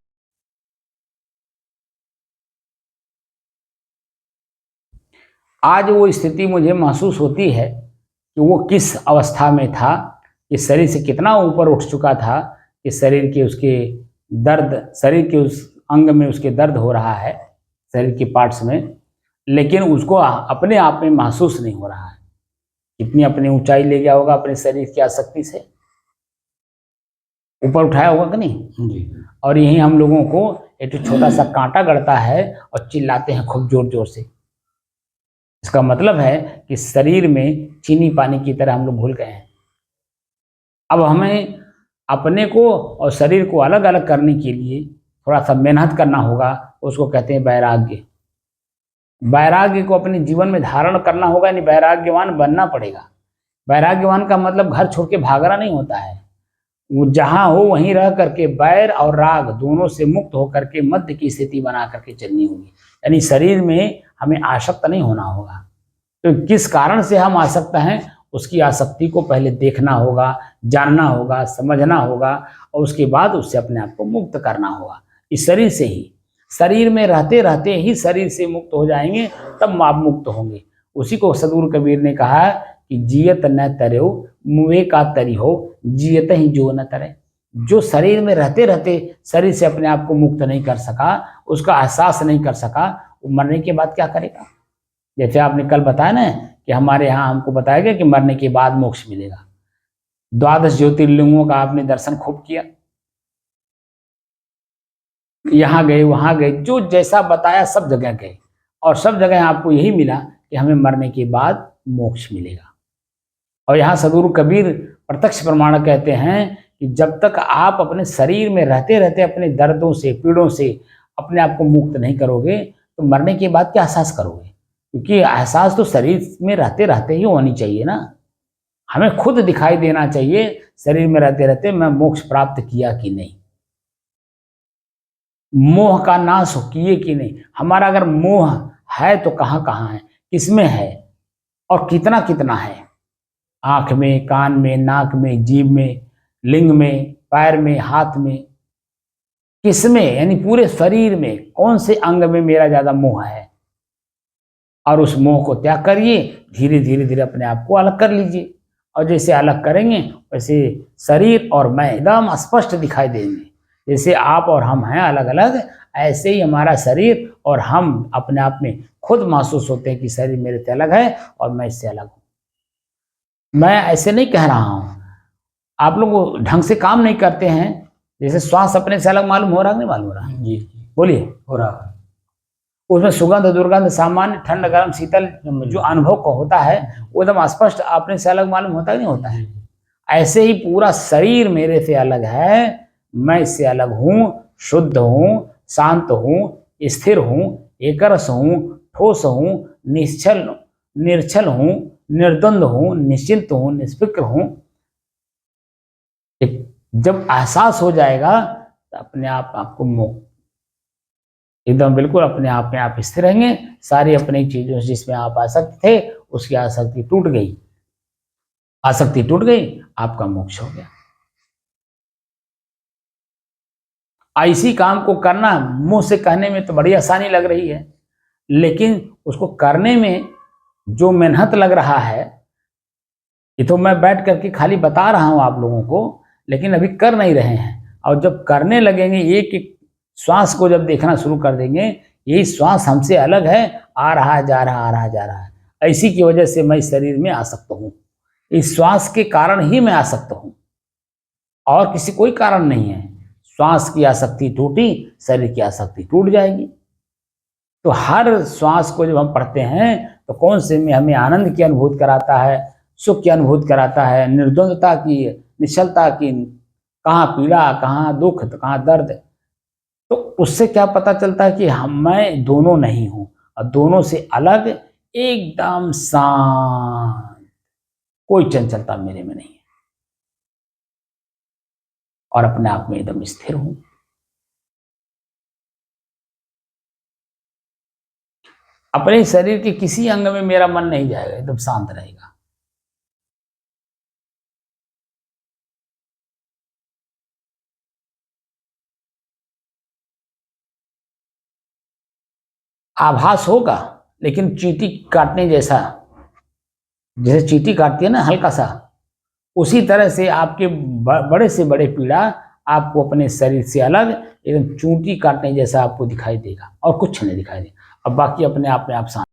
आज वो स्थिति मुझे महसूस होती है कि वो किस अवस्था में था, कि शरीर से कितना ऊपर उठ चुका था, कि शरीर के उसके दर्द, शरीर के उस अंग में उसके दर्द हो रहा है, शरीर के पार्ट्स में, लेकिन उसको अपने आप में महसूस नहीं हो रहा है। कितनी अपनी ऊंचाई ले गया होगा अपने शरीर की आसक्ति से, ऊपर उठाया होगा कि नहीं जी। और यही हम लोगों को एक छोटा सा कांटा गड़ता है और चिल्लाते हैं खूब जोर जोर से। इसका मतलब है कि शरीर में चीनी पानी की तरह हम लोग घुल गए हैं। अब हमें अपने को और शरीर को अलग अलग करने के लिए थोड़ा सा मेहनत करना होगा, उसको कहते हैं वैराग्य। वैराग्य को अपने जीवन में धारण करना होगा, यानी वैराग्यवान बनना पड़ेगा। वैराग्यवान का मतलब घर छोड़ के भागना नहीं होता है, वो जहाँ हो वहीं रह करके वैर और राग दोनों से मुक्त होकर के मध्य की स्थिति बना करके चलनी होगी। यानी शरीर में हमें आसक्त नहीं होना होगा। तो किस कारण से हम आसक्त हैं, उसकी आसक्ति को पहले देखना होगा, जानना होगा, समझना होगा, और उसके बाद उससे अपने आप को मुक्त करना होगा। इस शरीर से ही, शरीर में रहते रहते ही शरीर से मुक्त हो जाएंगे, तब आप मुक्त होंगे। उसी को सदगुरु कबीर ने कहा कि जियत न तरो मुँह का तरी हो, जियत ही जो न तरे। जो शरीर में रहते रहते शरीर से अपने आप को मुक्त नहीं कर सका, उसका एहसास नहीं कर सका, वो मरने के बाद क्या करेगा। जैसे आपने कल बताया ना कि हमारे यहाँ हमको बताया गया कि मरने के बाद मोक्ष मिलेगा। 12 ज्योतिर्लिंगों का आपने दर्शन खूब किया, यहाँ गए वहां गए, जो जैसा बताया सब जगह गए, और सब जगह आपको यही मिला कि हमें मरने के बाद मोक्ष मिलेगा। और यहाँ सदगुरु कबीर प्रत्यक्ष प्रमाण कहते हैं कि जब तक आप अपने शरीर में रहते रहते अपने दर्दों से, पीड़ों से अपने आप को मुक्त नहीं करोगे, तो मरने के बाद क्या एहसास करोगे। क्योंकि एहसास तो शरीर में रहते रहते ही होनी चाहिए ना। हमें खुद दिखाई देना चाहिए शरीर में रहते रहते मैं मोक्ष प्राप्त किया कि नहीं, मोह का नाश किए कि नहीं। हमारा अगर मोह है तो कहाँ कहाँ है, किसमें है और कितना कितना है। आँख में, कान में, नाक में, जीभ में, लिंग में, पैर में, हाथ में, किसमें, यानी पूरे शरीर में कौन से अंग में मेरा ज्यादा मोह है। और उस मोह को त्याग करिए, धीरे धीरे धीरे अपने आप को अलग कर लीजिए। और जैसे अलग करेंगे वैसे शरीर और मैं एकदम स्पष्ट दिखाई देंगे। जैसे आप और हम हैं अलग अलग, ऐसे ही हमारा शरीर और हम अपने आप में खुद महसूस होते हैं कि शरीर मेरे से अलग है और मैं इससे अलग हूँ। मैं ऐसे नहीं कह रहा हूँ, आप लोग ढंग से काम नहीं करते हैं। जैसे श्वास अपने से अलग मालूम हो रहा नहीं मालूम हो रहा, जी बोलिए। हो रहा है। उसमें सुगंध दुर्गंध सामान्य ठंड गर्म शीतल जो अनुभव को होता है वो एकदम स्पष्ट अपने से अलग मालूम होता नहीं होता है। ऐसे ही पूरा शरीर मेरे से अलग है, मैं इससे अलग हूँ, शुद्ध हूँ, शांत हूँ, स्थिर हूँ, एकरस हूँ, ठोस हूँ, निर्छल हूँ, निर्द्वंद हूँ, निश्चिंत हूँ, निष्फिक्र हूँ। जब एहसास हो जाएगा तो अपने आप आपको एकदम बिल्कुल अपने आप में आप स्थिर रहेंगे। सारी अपनी चीजों जिसमें आप आसक्त थे उसकी आसक्ति टूट गई, आसक्ति टूट गई, आपका मोक्ष हो गया। ऐसी काम को करना मुंह से कहने में तो बड़ी आसानी लग रही है, लेकिन उसको करने में जो मेहनत लग रहा है, ये तो मैं बैठ करके खाली बता रहा हूं आप लोगों को, लेकिन अभी कर नहीं रहे हैं। और जब करने लगेंगे, एक एक श्वास को जब देखना शुरू कर देंगे, यही श्वास हमसे अलग है, आ रहा है जा रहा, आ रहा जा रहा है, ऐसी की वजह से मैं शरीर में आसक्त हूं। इस श्वास के कारण ही मैं आसक्त हूं, और किसी कोई कारण नहीं है। श्वास की आसक्ति टूटी, शरीर की आसक्ति टूट जाएगी। तो हर श्वास को जब हम पढ़ते हैं तो कौन से में हमें आनंद की अनुभूति कराता है, सुख की अनुभूति कराता है, निर्द्वंदता की, निश्चलता की, कहाँ पीड़ा, कहाँ दुख, तो कहाँ दर्द। तो उससे क्या पता चलता है कि मैं दोनों नहीं हूं, और दोनों से अलग एकदम शांत, कोई चंचलता मेरे में नहीं है, और अपने आप में एकदम स्थिर हूं। अपने शरीर के किसी अंग में मेरा मन नहीं जाएगा, एकदम शांत रहेगा। आभास होगा, लेकिन चींटी काटने जैसा, जैसे चींटी काटती है ना हल्का सा, उसी तरह से आपके बड़े से बड़े पीड़ा आपको अपने शरीर से अलग एकदम चींटी काटने जैसा आपको दिखाई देगा, और कुछ नहीं दिखाई देगा। अब बाकी अपने आप में आप शांत।